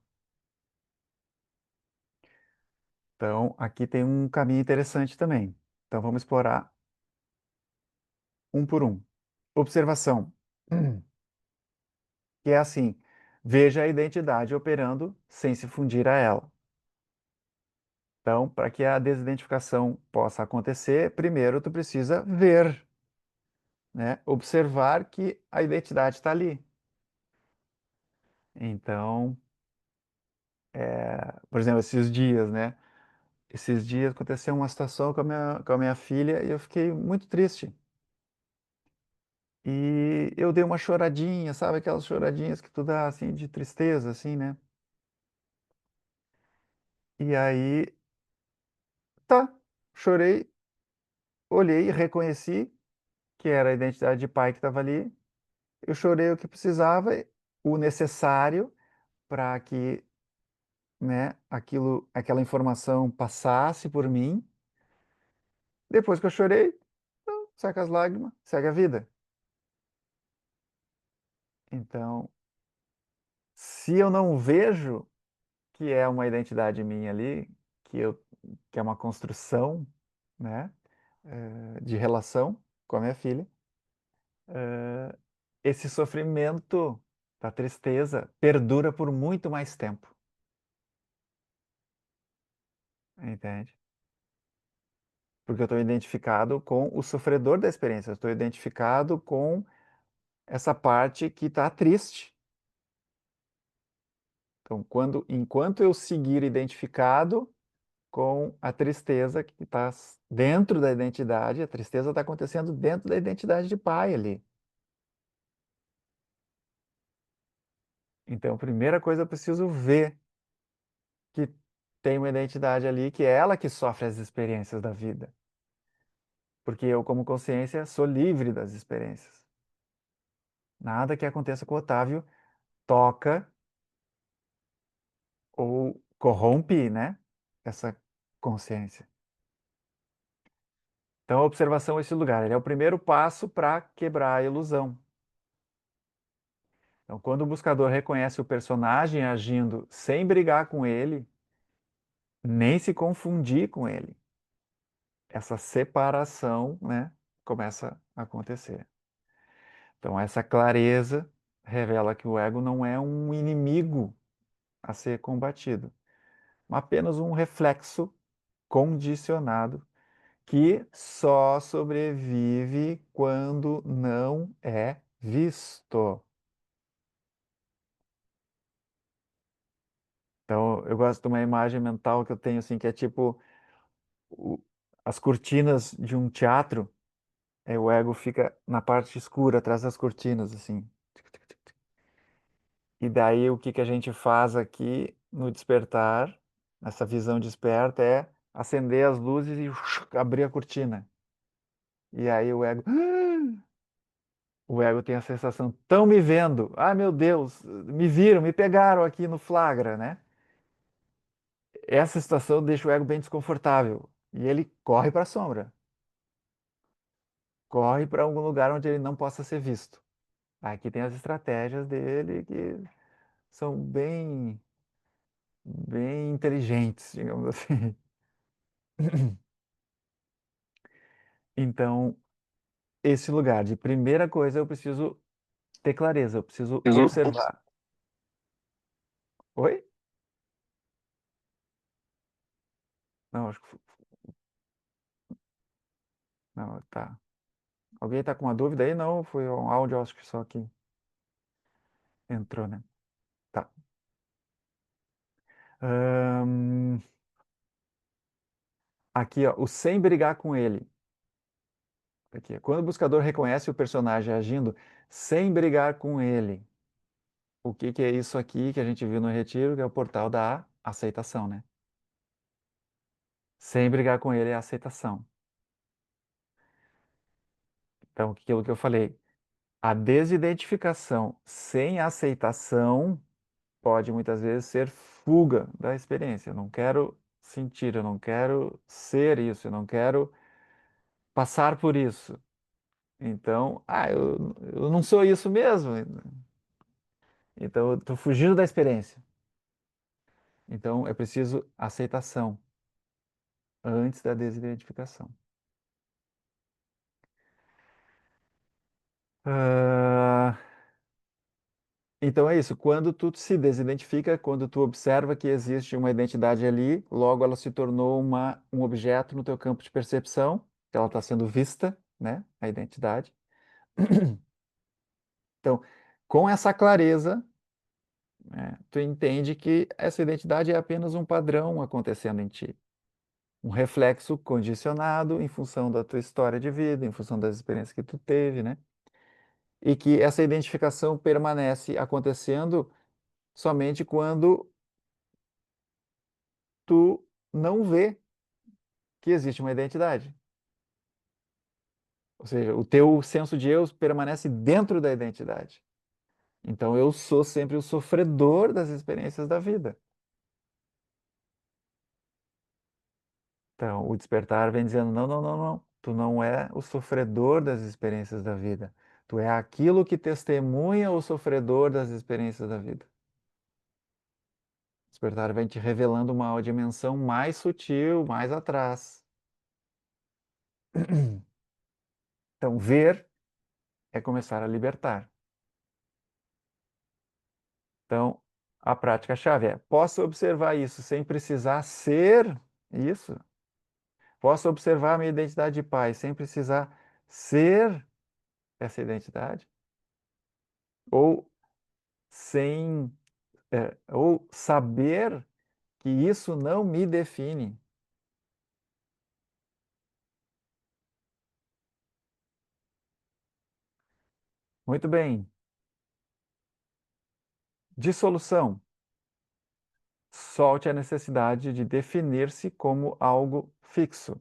Então aqui tem um caminho interessante também. Então vamos explorar um por um. Observação, que é assim, veja a identidade operando sem se fundir a ela. Então, para que a desidentificação possa acontecer, primeiro tu precisa ver, né? Observar que a identidade está ali. Então, por exemplo, esses dias, né? Esses dias aconteceu uma situação com a minha filha e eu fiquei muito triste. E eu dei uma choradinha, sabe? Aquelas choradinhas que tu dá, assim, de tristeza, assim, né? E aí, tá, chorei, olhei, reconheci que era a identidade de pai que estava ali. Eu chorei o que precisava, o necessário para que, né, aquela informação passasse por mim. Depois que eu chorei, seca as lágrimas, segue a vida. Então, se eu não vejo que é uma identidade minha ali, que eu, que é uma construção, né, de relação com a minha filha, esse sofrimento da tristeza perdura por muito mais tempo, entende? Porque eu estou identificado com o sofredor da experiência, eu estou identificado com essa parte que está triste. Então, enquanto eu seguir identificado com a tristeza que está dentro da identidade, a tristeza está acontecendo dentro da identidade de pai ali. Então, a primeira coisa, eu preciso ver que tem uma identidade ali, que é ela que sofre as experiências da vida. Porque eu, como consciência, sou livre das experiências. Nada que aconteça com o Otávio toca ou corrompe, né, essa consciência. Então, a observação é esse lugar, ele é o primeiro passo para quebrar a ilusão. Então, quando o buscador reconhece o personagem agindo sem brigar com ele, nem se confundir com ele, essa separação, né, começa a acontecer. Então, essa clareza revela que o ego não é um inimigo a ser combatido, mas apenas um reflexo condicionado que só sobrevive quando não é visto. Então, eu gosto de uma imagem mental que eu tenho assim, que é tipo o- as cortinas de um teatro, o ego fica na parte escura, atrás das cortinas, assim. E daí o que que a gente faz aqui no despertar, nessa visão desperta, é acender as luzes e abrir a cortina. E aí o ego, o ego tem a sensação, estão me vendo, ah meu Deus, me viram, me pegaram aqui no flagra, né? Essa situação deixa o ego bem desconfortável e ele corre para a sombra, corre para algum lugar onde ele não possa ser visto. Aqui tem as estratégias dele que são bem inteligentes, digamos assim. Então, esse lugar de primeira coisa eu preciso ter clareza, eu preciso observar. Oi? Não, acho que não, tá. Alguém tá com uma dúvida aí? Não, foi um áudio, acho que só que entrou, né? Tá. Ahn, Aqui, ó, o sem brigar com ele. Aqui, quando o buscador reconhece o personagem agindo sem brigar com ele, o que que é isso aqui que a gente viu no retiro, que é o portal da aceitação, né? Sem brigar com ele é a aceitação. Então, aquilo que eu falei, a desidentificação sem aceitação pode muitas vezes ser fuga da experiência. Eu não quero sentir, eu não quero ser isso, eu não quero passar por isso. Então, eu não sou isso mesmo. Então, eu estou fugindo da experiência. Então, é preciso aceitação antes da desidentificação. Ah, então é isso. Quando tu se desidentifica, quando tu observa que existe uma identidade ali, logo ela se tornou um objeto no teu campo de percepção, que ela está sendo vista, né? A identidade. Então, com essa clareza, né, tu entende que essa identidade é apenas um padrão acontecendo em ti. Um reflexo condicionado em função da tua história de vida, em função das experiências que tu teve, né? E que essa identificação permanece acontecendo somente quando tu não vê que existe uma identidade. Ou seja, o teu senso de eu permanece dentro da identidade. Então eu sou sempre o sofredor das experiências da vida. Então o despertar vem dizendo: não, não, não, não. Tu não é o sofredor das experiências da vida. Tu é aquilo que testemunha o sofredor das experiências da vida. O despertar vem te revelando uma dimensão mais sutil, mais atrás. Então, ver é começar a libertar. Então, a prática-chave é: posso observar isso sem precisar ser isso? Posso observar a minha identidade de pai sem precisar ser essa identidade? Ou sem, ou saber que isso não me define? Muito bem. Dissolução. Solte a necessidade de definir-se como algo fixo.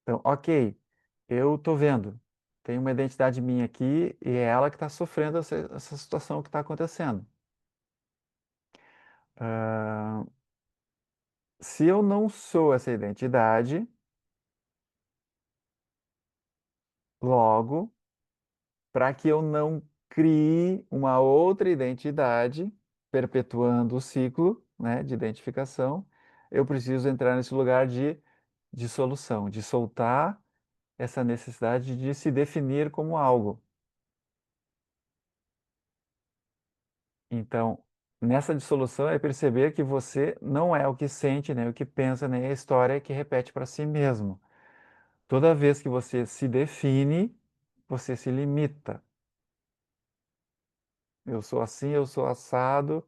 Então, ok, eu estou vendo, tem uma identidade minha aqui e é ela que está sofrendo essa situação que está acontecendo. Ah, se eu não sou essa identidade, logo, para que eu não crie uma outra identidade, perpetuando o ciclo, né, de identificação, eu preciso entrar nesse lugar de dissolução, de soltar essa necessidade de se definir como algo. Então, nessa dissolução é perceber que você não é o que sente, nem o que pensa, nem a história que repete para si mesmo. Toda vez que você se define, você se limita. Eu sou assim, eu sou assado,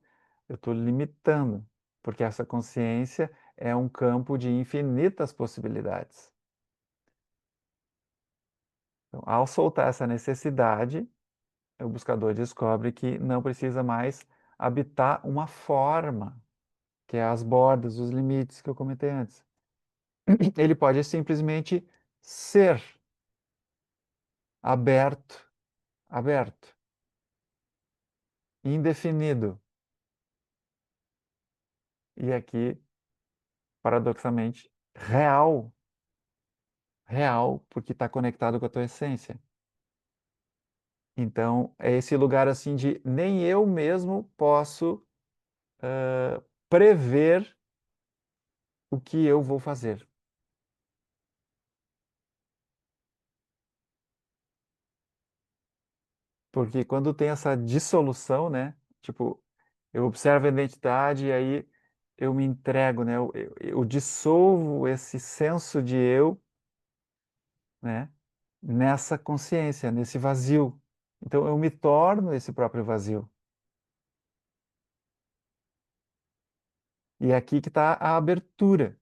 eu estou limitando, porque essa consciência é um campo de infinitas possibilidades. Então, ao soltar essa necessidade, o buscador descobre que não precisa mais habitar uma forma, que é as bordas, os limites que eu comentei antes. Ele pode simplesmente ser aberto, aberto, indefinido. E aqui, paradoxalmente, real, real, porque está conectado com a tua essência. Então, é esse lugar assim de nem eu mesmo posso prever o que eu vou fazer. Porque quando tem essa dissolução, né? Tipo, eu observo a identidade e aí eu me entrego, né? Eu dissolvo esse senso de eu, né? Nessa consciência, nesse vazio. Então eu me torno esse próprio vazio. E é aqui que está a abertura.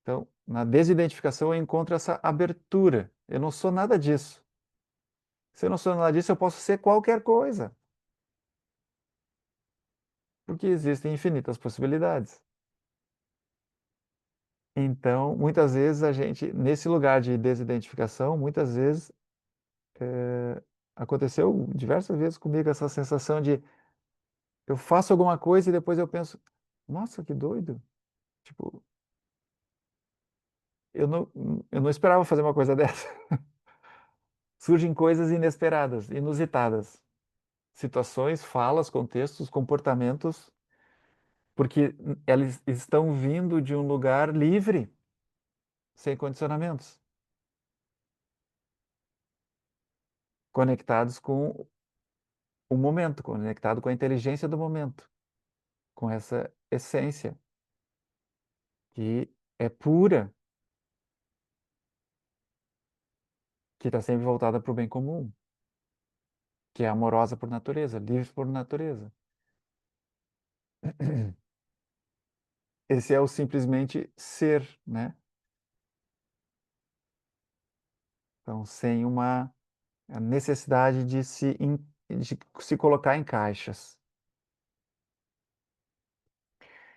Então, na desidentificação eu encontro essa abertura. Eu não sou nada disso. Se eu não sou nada disso, eu posso ser qualquer coisa. Porque existem infinitas possibilidades. Então, muitas vezes a gente, nesse lugar de desidentificação, muitas vezes aconteceu diversas vezes comigo essa sensação de eu faço alguma coisa e depois eu penso, nossa, que doido. Tipo, eu não, eu não esperava fazer uma coisa dessa. Surgem coisas inesperadas, inusitadas. Situações, falas, contextos, comportamentos, porque elas estão vindo de um lugar livre, sem condicionamentos, conectados com o momento, conectado com a inteligência do momento, com essa essência que é pura, que está sempre voltada para o bem comum, que é amorosa por natureza, livre por natureza. Esse é o simplesmente ser, né? Então, sem uma necessidade de se colocar em caixas.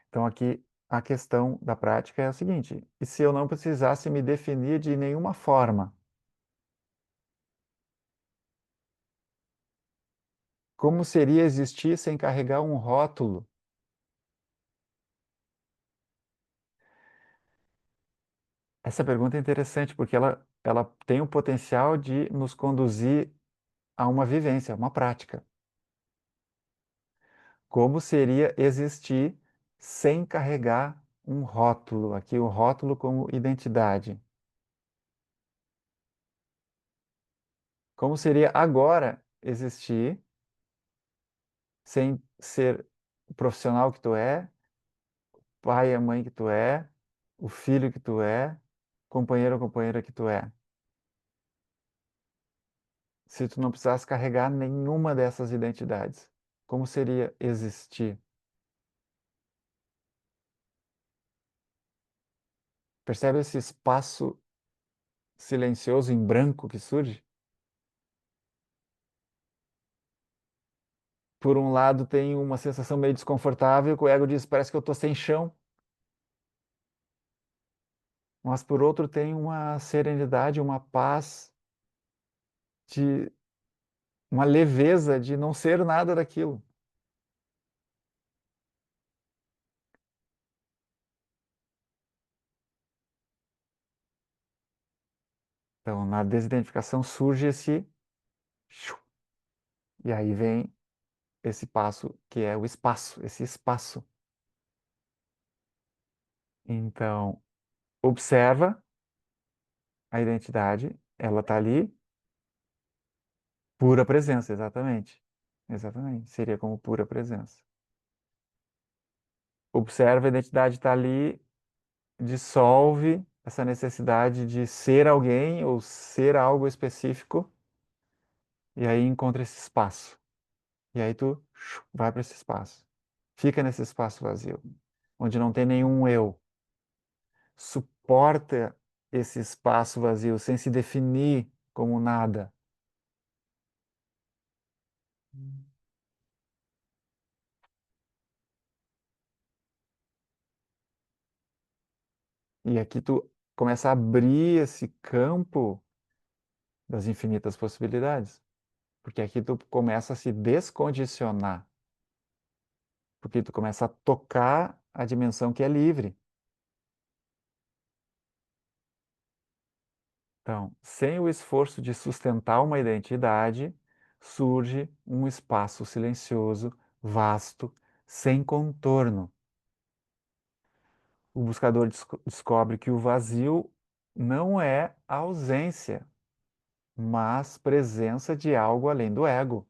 Então, aqui a questão da prática é a seguinte: e se eu não precisasse me definir de nenhuma forma? Como seria existir sem carregar um rótulo? Essa pergunta é interessante porque ela tem o potencial de nos conduzir a uma vivência, uma prática. Como seria existir sem carregar um rótulo? Aqui, o rótulo como identidade. Como seria agora existir sem ser o profissional que tu é, o pai e a mãe que tu é, o filho que tu é, companheiro ou companheira que tu é? Se tu não precisasse carregar nenhuma dessas identidades, como seria existir? Percebe esse espaço silencioso em branco que surge? Por um lado, tem uma sensação meio desconfortável, que o ego diz, parece que eu estou sem chão. Mas por outro, tem uma serenidade, uma paz, de uma leveza de não ser nada daquilo. Então, na desidentificação surge esse... E aí vem esse passo que é o espaço, esse espaço. Então, observa a identidade, ela está ali, pura presença, exatamente. Exatamente, seria como pura presença. Observa, a identidade está ali, dissolve essa necessidade de ser alguém ou ser algo específico, e aí encontra esse espaço. E aí tu vai para esse espaço. Fica nesse espaço vazio, onde não tem nenhum eu. Suporta esse espaço vazio sem se definir como nada. E aqui tu começa a abrir esse campo das infinitas possibilidades. Porque aqui tu começa a se descondicionar. Porque tu começa a tocar a dimensão que é livre. Então, sem o esforço de sustentar uma identidade, surge um espaço silencioso, vasto, sem contorno. O buscador descobre que o vazio não é a ausência, mas presença de algo além do ego.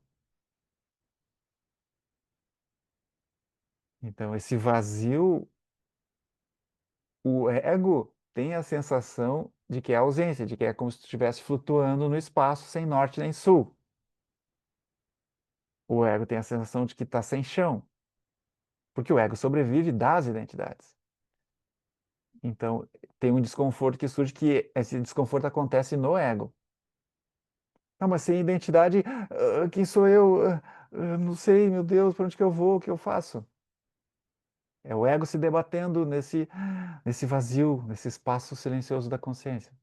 Então, esse vazio, o ego tem a sensação de que é ausência, de que é como se estivesse flutuando no espaço sem norte nem sul. O ego tem a sensação de que está sem chão, porque o ego sobrevive das identidades. Então, tem um desconforto que surge, que esse desconforto acontece no ego. Ah, mas sem identidade, quem sou eu? Não sei, meu Deus, para onde que eu vou? O que eu faço? É o ego se debatendo nesse vazio, nesse espaço silencioso da consciência.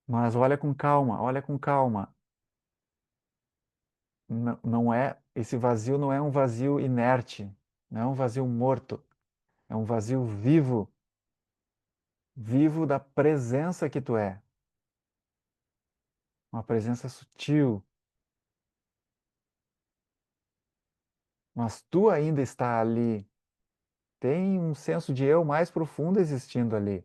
Mas olha com calma, olha com calma. Não, não é, esse vazio não é um vazio inerte, não é um vazio morto, é um vazio vivo, vivo da presença que tu é. Uma presença sutil, mas tu ainda está ali. Tem um senso de eu mais profundo existindo ali.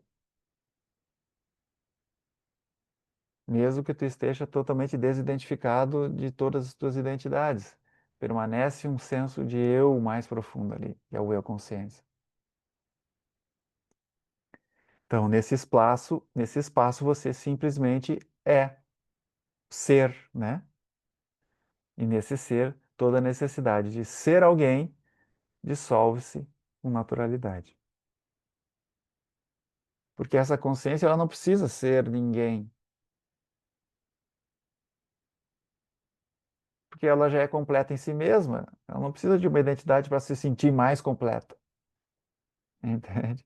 Mesmo que tu esteja totalmente desidentificado de todas as tuas identidades. Permanece um senso de eu mais profundo ali, que é o eu consciência. Então, nesse espaço você simplesmente é ser, né? E nesse ser, toda a necessidade de ser alguém dissolve-se com naturalidade. Porque essa consciência, ela não precisa ser ninguém. Porque ela já é completa em si mesma. Ela não precisa de uma identidade para se sentir mais completa. Entende?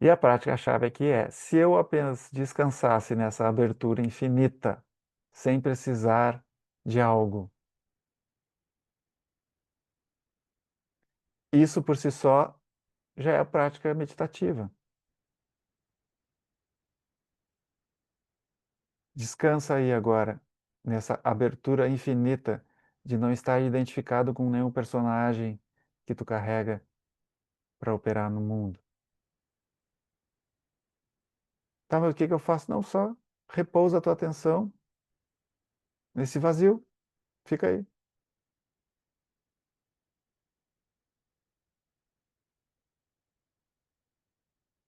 E a prática-chave aqui é: se eu apenas descansasse nessa abertura infinita, sem precisar de algo, isso por si só já é a prática meditativa. Descansa aí agora, nessa abertura infinita de não estar identificado com nenhum personagem que tu carrega para operar no mundo. Tá, mas o que que eu faço? Não, só repousa a tua atenção nesse vazio. Fica aí.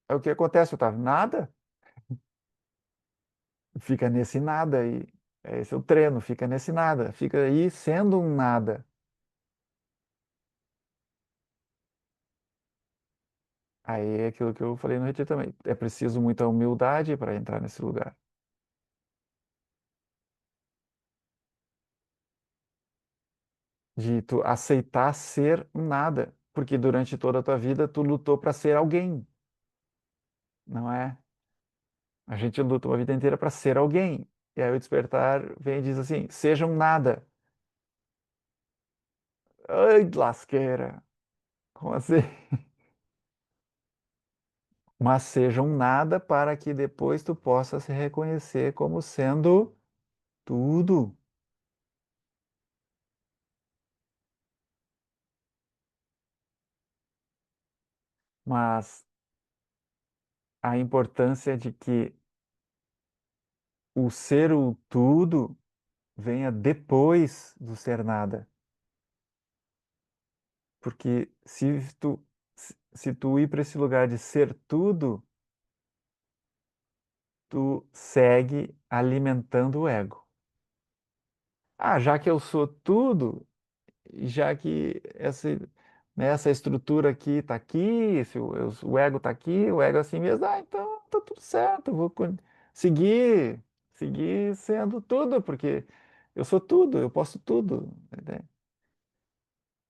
É o que acontece, Otávio? Nada. Fica nesse nada aí. Esse é o treino, fica nesse nada. Fica aí sendo um nada. Aí é aquilo que eu falei no retiro também. É preciso muita humildade para entrar nesse lugar. De tu aceitar ser um nada. Porque durante toda a tua vida tu lutou para ser alguém. Não é? A gente luta uma vida inteira para ser alguém. E aí o despertar vem e diz assim: seja um nada. Ai, lasqueira. Como assim? Mas seja um nada para que depois tu possa se reconhecer como sendo tudo. Mas a importância de que o ser o tudo venha depois do ser nada. Porque se tu ir para esse lugar de ser tudo, tu segue alimentando o ego. Ah, já que eu sou tudo, e já que essa estrutura aqui está aqui, se o ego está aqui, o ego é assim mesmo, então tá tudo certo, eu vou seguir, seguir sendo tudo, porque eu sou tudo, eu posso tudo, né?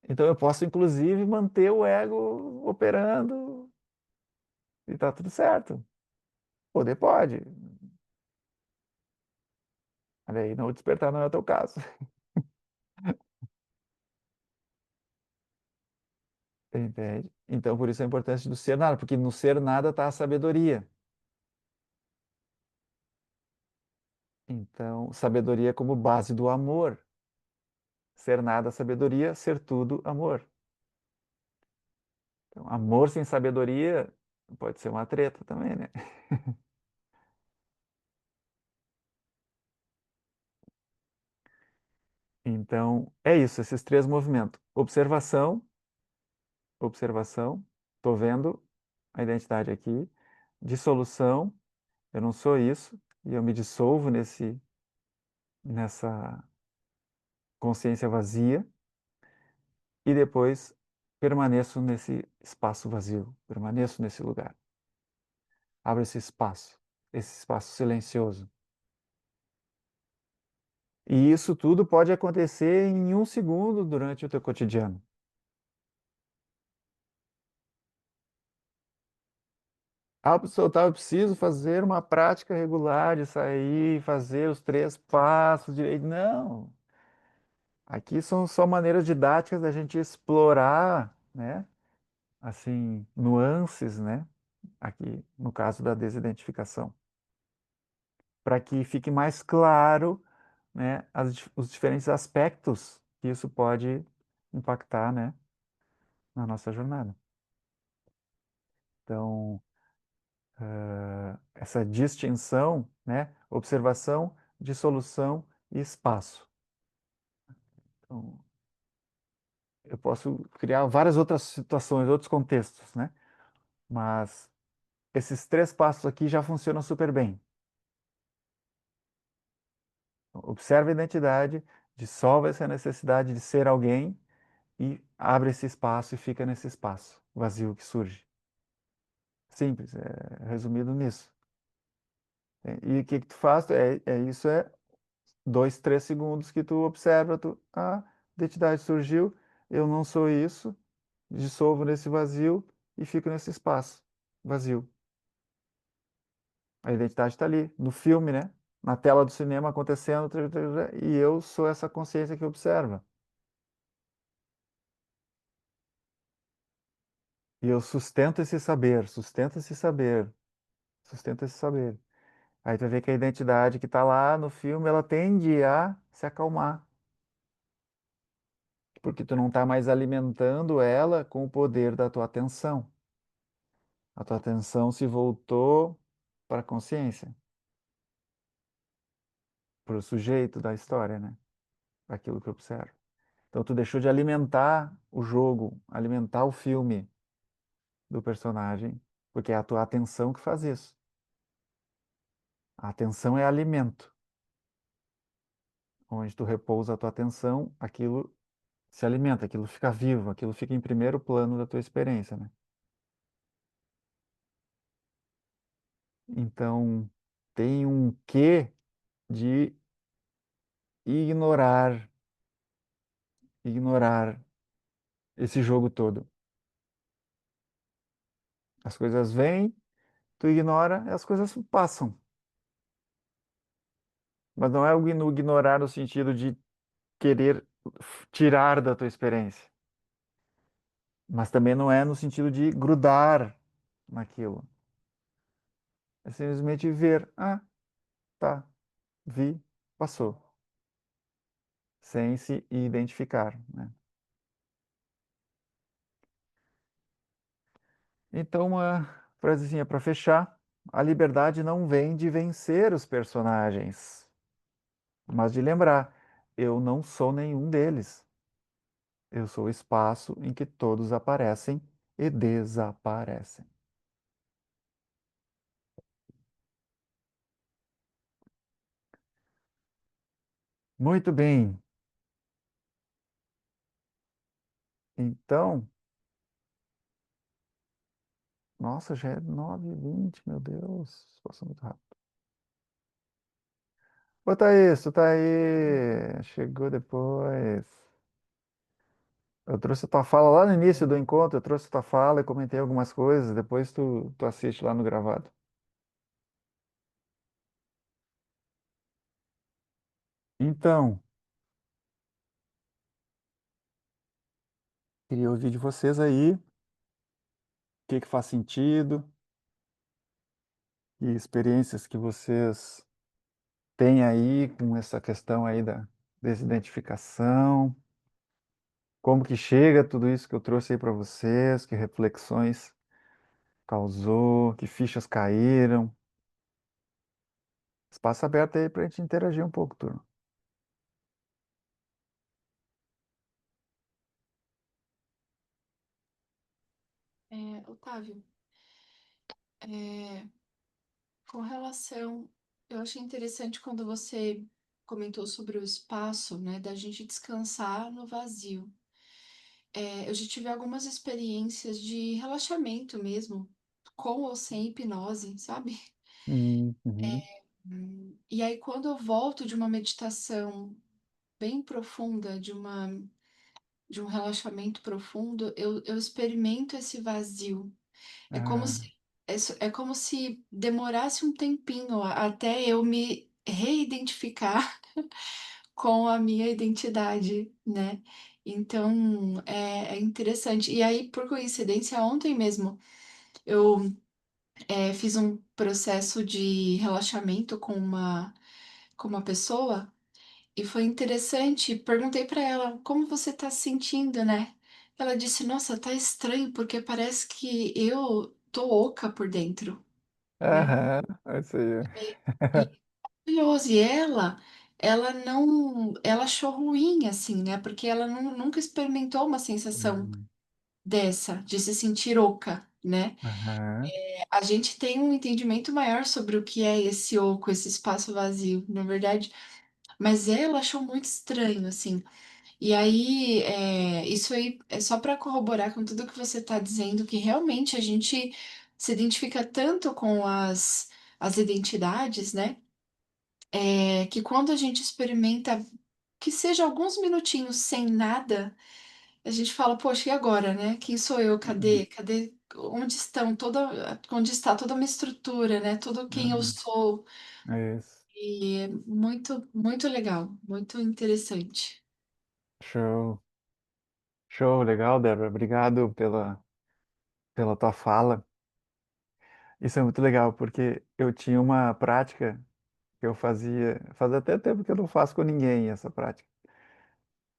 Então eu posso, inclusive, manter o ego operando e tá tudo certo. Poder pode. Mas aí não despertar não é o teu caso. Entende? Então, por isso a importância do ser nada, porque no ser nada está a sabedoria. Então, sabedoria como base do amor. Ser nada, sabedoria, ser tudo, amor. Então, amor sem sabedoria pode ser uma treta também, né? Então, é isso, esses três movimentos. Observação, observação, estou vendo a identidade aqui. Dissolução, eu não sou isso, e eu me dissolvo nessa consciência vazia. E depois permaneço nesse espaço vazio, permaneço nesse lugar. Abro esse espaço silencioso. E isso tudo pode acontecer em 1 segundo durante o teu cotidiano. Eu preciso fazer uma prática regular de sair, fazer os 3 passos direito. Não. Aqui são só maneiras didáticas da gente explorar, né? Assim, nuances, né? Aqui, no caso da desidentificação, para que fique mais claro, né, os diferentes aspectos que isso pode impactar, né, na nossa jornada. Então, essa distinção, né, observação, dissolução e espaço. Então, eu posso criar várias outras situações, outros contextos, né, mas esses 3 passos aqui já funcionam super bem. Então, observa a identidade, dissolve essa necessidade de ser alguém e abre esse espaço e fica nesse espaço vazio que surge. Simples, é resumido nisso. E o que que tu faz? Isso, 2, 3 segundos que tu observa, a identidade surgiu, eu não sou isso, dissolvo nesse vazio e fico nesse espaço vazio. A identidade está ali, no filme, né? Na tela do cinema acontecendo, e eu sou essa consciência que observa. E eu sustento esse saber, sustento esse saber, sustento esse saber. Aí tu vai ver que a identidade que está lá no filme, ela tende a se acalmar, porque tu não está mais alimentando ela com o poder da tua atenção. A tua atenção se voltou para a consciência, para o sujeito da história, né? Aquilo que eu observo. Então tu deixou de alimentar o jogo, alimentar o filme do personagem, porque é a tua atenção que faz isso. A atenção é alimento. Onde tu repousa a tua atenção, aquilo se alimenta, aquilo fica vivo, aquilo fica em primeiro plano da tua experiência, né? Então, tem um quê de ignorar, ignorar esse jogo todo. As coisas vêm, tu ignora, e as coisas passam. Mas não é o ignorar no sentido de querer tirar da tua experiência. Mas também não é no sentido de grudar naquilo. É simplesmente ver, tá, vi, passou, sem se identificar, né? Então, uma frasezinha para fechar: a liberdade não vem de vencer os personagens, mas de lembrar eu não sou nenhum deles. Eu sou o espaço em que todos aparecem e desaparecem. Muito bem. Então, nossa, já é 9h20, meu Deus. Passou muito rápido. Ô, Thaís, tu tá aí. Chegou depois. Eu trouxe tua fala lá no início do encontro, eu trouxe tua fala e comentei algumas coisas, depois tu assiste lá no gravado. Então, queria ouvir de vocês aí, o que que faz sentido, e experiências que vocês têm aí com essa questão aí da desidentificação, como que chega tudo isso que eu trouxe aí para vocês, que reflexões causou, que fichas caíram. Espaço aberto aí para a gente interagir um pouco, turma. Otávio, é, com relação, eu achei interessante quando você comentou sobre o espaço, né, da gente descansar no vazio. Eu já tive algumas experiências de relaxamento mesmo, com ou sem hipnose, sabe? Uhum. E aí, quando eu volto de uma meditação bem profunda, de um relaxamento profundo, eu experimento esse vazio. É como Ah, se, é como se demorasse um tempinho até eu me reidentificar com a minha identidade, né? Então, é interessante. E aí, por coincidência, ontem mesmo, eu fiz um processo de relaxamento com uma pessoa. E foi interessante, perguntei para ela como você tá se sentindo, né? Ela disse: "Nossa, tá estranho porque parece que eu tô oca por dentro", né? aham, é isso aí. E curioso, e ela não, ela achou ruim assim, né? Porque ela nunca experimentou uma sensação Uhum. dessa, de se sentir oca, né? Aham, A gente tem um entendimento maior sobre o que é esse oco, esse espaço vazio, na verdade, mas ela achou muito estranho, assim. E aí, isso aí é só para corroborar com tudo que você está dizendo, que realmente a gente se identifica tanto com as identidades, né? Que quando a gente experimenta, que seja alguns minutinhos sem nada, a gente fala, poxa, e agora, né? Quem sou eu? uhum. Cadê? Onde está toda a minha estrutura, né? Tudo quem eu Uhum. sou. É isso. E é muito, muito legal, muito interessante. Show. Show, legal, Débora. Obrigado pela tua fala. Isso é muito legal, porque eu tinha uma prática que eu fazia, faz até tempo que eu não faço com ninguém essa prática.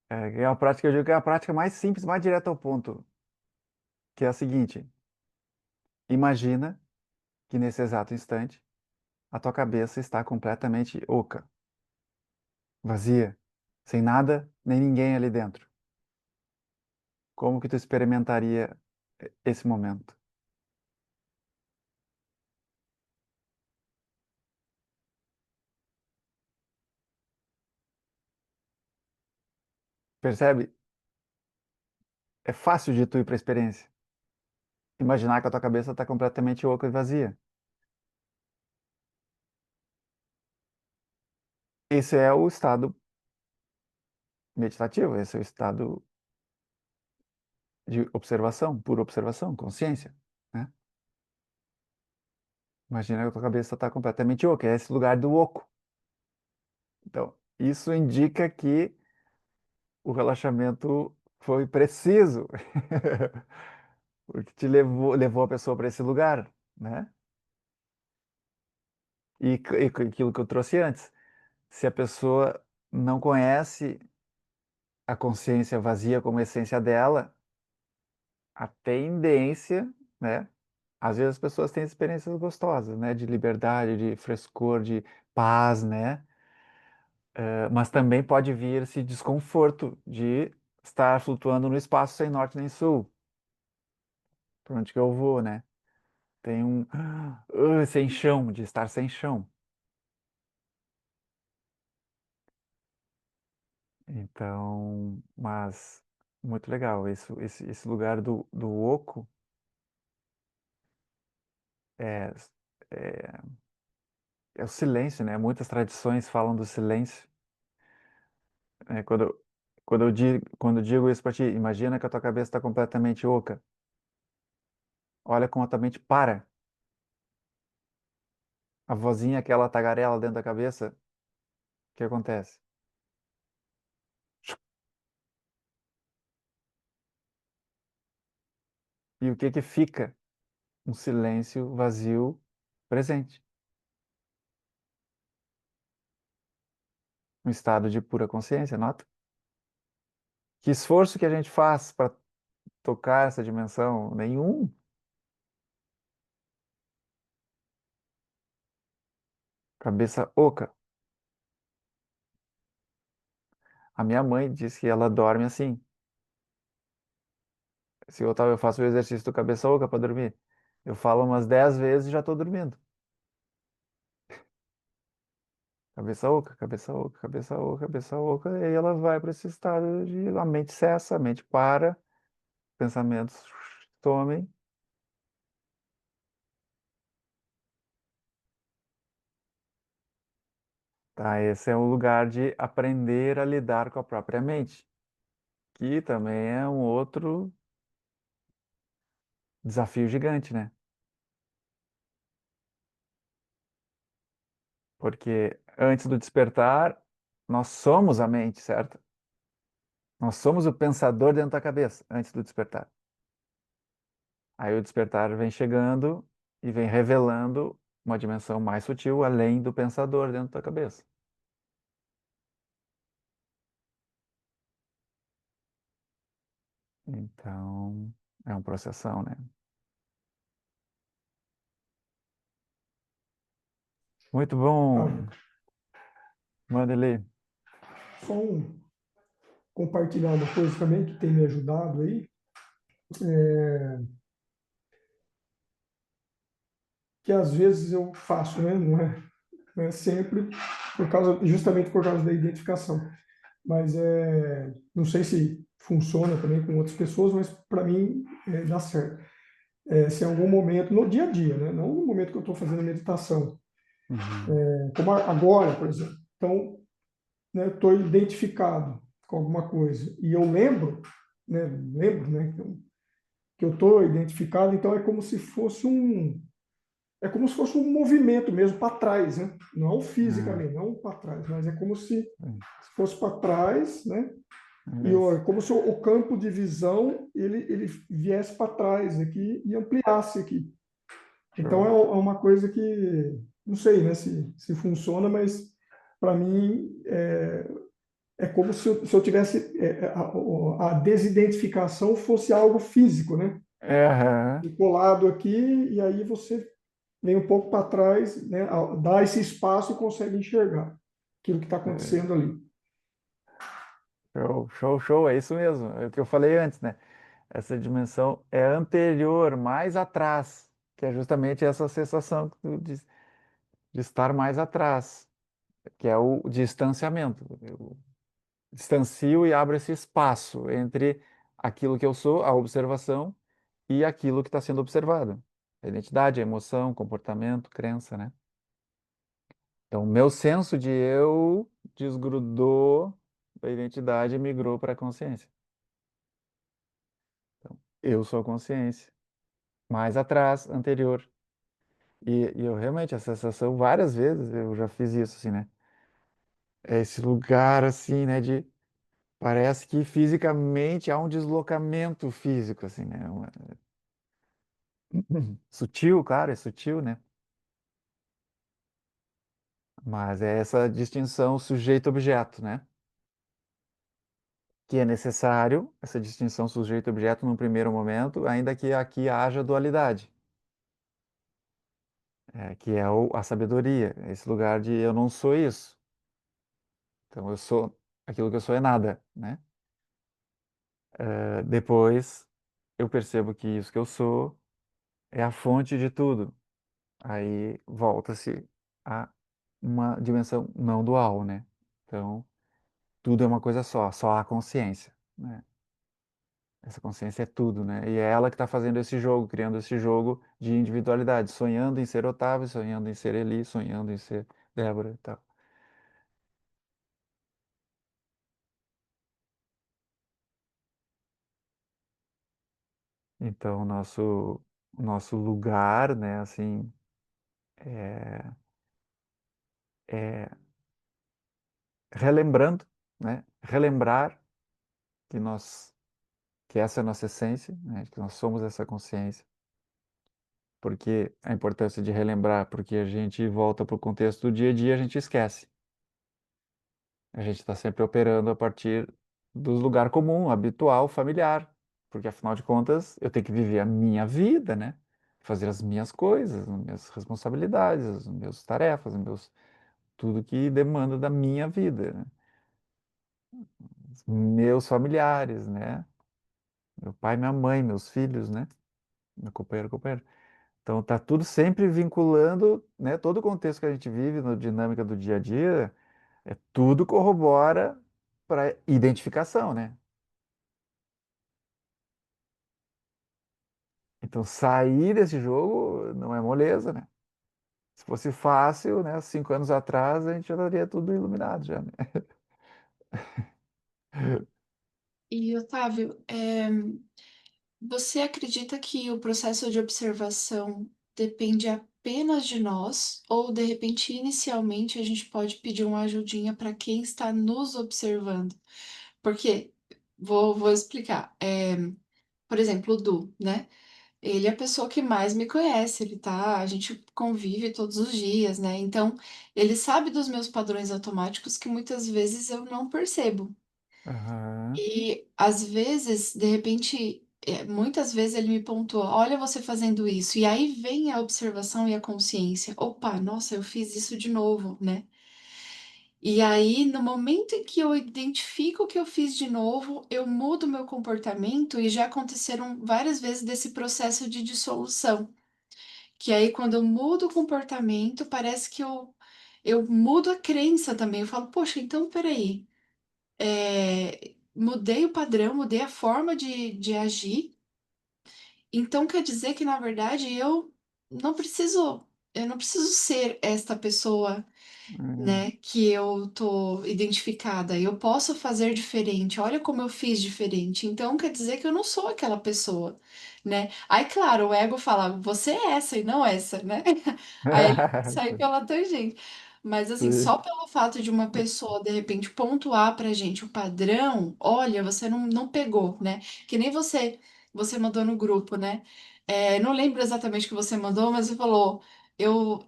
É uma prática, eu digo que é a prática mais simples, mais direta ao ponto, que é a seguinte: imagina que nesse exato instante a tua cabeça está completamente oca, vazia, sem nada nem ninguém ali dentro. Como que tu experimentaria esse momento? Percebe? É fácil de tu ir para a experiência. Imaginar que a tua cabeça está completamente oca e vazia. Esse é o estado meditativo, esse é o estado de observação, pura observação, consciência, né? Imagina que a tua cabeça está completamente oca, é esse lugar do oco. Então, isso indica que o relaxamento foi preciso, porque te levou a pessoa para esse lugar, né? E aquilo que eu trouxe antes, se a pessoa não conhece a consciência vazia como essência dela, a tendência, né? Às vezes as pessoas têm experiências gostosas, né? De liberdade, de frescor, de paz, né? Mas também pode vir esse desconforto de estar flutuando no espaço sem norte nem sul. Para onde que eu vou, né? Tem um sem chão, de estar sem chão. Então, mas muito legal. Esse lugar do oco é, é, é o silêncio, né? Muitas tradições falam do silêncio. Né? Quando eu digo isso para ti, imagina que a tua cabeça está completamente oca. Olha como a tua mente para. A vozinha, aquela tagarela dentro da cabeça, o que acontece? E o que que fica? Um silêncio vazio presente. Um estado de pura consciência, nota? Que esforço que a gente faz para tocar essa dimensão? Nenhum. Cabeça oca. A minha mãe disse que ela dorme assim. Se eu faço o exercício do cabeça oca para dormir, eu falo umas 10 vezes e já estou dormindo. Cabeça oca, cabeça oca, cabeça oca, cabeça oca, e aí ela vai para esse estado de a mente cessa, a mente para, pensamentos somem. Tá, esse é o lugar de aprender a lidar com a própria mente, que também é um outro desafio gigante, né? Porque antes do despertar, nós somos a mente, certo? Nós somos o pensador dentro da cabeça, antes do despertar. Aí o despertar vem chegando e vem revelando uma dimensão mais sutil, além do pensador dentro da cabeça. Então, é um processão, né? Muito bom, Ah, Wanderlei. só compartilhar uma coisa também que tem me ajudado aí, que às vezes eu faço, né? Não é sempre, justamente por causa da identificação. Mas não sei se funciona também com outras pessoas, mas para mim dá certo. Se em algum momento, no dia a dia, né? Não no momento que eu estou fazendo a meditação, Uhum. como agora, por exemplo. Então, né, eu estou identificado com alguma coisa e eu lembro, né, que eu estou identificado, então é como se fosse um movimento mesmo para trás, né? Não Ah, fisicamente, não para trás, mas é como sim. se fosse para trás, né? E Isso. como se o campo de visão ele viesse para trás aqui e ampliasse aqui. Então Show. é uma coisa que não sei, né, se funciona, mas para mim é como se eu tivesse a desidentificação fosse algo físico, né? Aham. E colado aqui e aí você vem um pouco para trás, né? Dá esse espaço e consegue enxergar aquilo que está É, acontecendo ali. show, show, show. É isso mesmo. É o que eu falei antes, né? Essa dimensão é anterior, mais atrás, que é justamente essa sensação que tu de estar mais atrás, que é o distanciamento. Eu distancio e abro esse espaço entre aquilo que eu sou, a observação, e aquilo que está sendo observado. A identidade, a emoção, comportamento, crença, né? Então, o meu senso de eu desgrudou da identidade e migrou para a consciência. Então, eu sou a consciência. Mais atrás, anterior. E eu realmente, essa sensação, várias vezes eu já fiz isso, assim, né? É esse lugar, assim, né, de parece que fisicamente há um deslocamento físico, assim, né? Sutil, claro, é sutil, né? Mas é essa distinção sujeito-objeto, né? Que é necessário, essa distinção sujeito-objeto num primeiro momento, ainda que aqui haja dualidade, que é a sabedoria, esse lugar de eu não sou isso. Então eu sou, aquilo que eu sou é nada, né? Depois eu percebo que isso que eu sou é a fonte de tudo. Aí volta-se a uma dimensão não dual, né? Então, tudo é uma coisa só há consciência, né? Essa consciência é tudo, né? E é ela que está fazendo esse jogo, criando esse jogo de individualidade, sonhando em ser Otávio, sonhando em ser Eli, sonhando em ser Débora e tal. Então, o nosso lugar, né, assim, é relembrando, né? Relembrar que que essa é a nossa essência, né? Que nós somos essa consciência. Porque a importância de relembrar, porque a gente volta para o contexto do dia a dia, a gente esquece. A gente está sempre operando a partir do lugar comum, habitual, familiar. Porque afinal de contas, eu tenho que viver a minha vida, né? Fazer as minhas coisas, as minhas responsabilidades, as minhas tarefas, tudo que demanda da minha vida, né? Os meus familiares, né? Meu pai, minha mãe, meus filhos, né? Meu companheiro, companheira. Então tá tudo sempre vinculando, né? Todo o contexto que a gente vive na dinâmica do dia a dia, tudo corrobora para identificação, né? Então sair desse jogo não é moleza, né? Se fosse fácil, né? 5 anos atrás a gente já estaria tudo iluminado já, né? E, Otávio, você acredita que o processo de observação depende apenas de nós, ou de repente, inicialmente, a gente pode pedir uma ajudinha para quem está nos observando? Porque, vou explicar. Por exemplo, o Du, né? Ele é a pessoa que mais me conhece, a gente convive todos os dias, né? Então, ele sabe dos meus padrões automáticos que muitas vezes eu não percebo. Aham, E às vezes, de repente, muitas vezes ele me pontua, olha você fazendo isso. E aí vem a observação e a consciência. Opa, nossa, eu fiz isso de novo, né? E aí, no momento em que eu identifico que eu fiz de novo, eu mudo meu comportamento e já aconteceram várias vezes desse processo de dissolução. Que aí, quando eu mudo o comportamento, parece que eu mudo a crença também. Eu falo, poxa, então peraí. Mudei o padrão, mudei a forma de agir. Então quer dizer que, na verdade, não preciso, eu não preciso ser esta pessoa, é, né, que eu tô identificada. Eu posso fazer diferente. Olha como eu fiz diferente. Então quer dizer que eu não sou aquela pessoa, né? Aí, claro, o ego fala, você é essa e não essa, né? Aí ele sai pela tangente. Mas assim, sim, só pelo fato de uma pessoa de repente pontuar pra gente o padrão, olha, você não pegou, né? Que nem você mandou no grupo, né? Não lembro exatamente o que você mandou, mas você falou, eu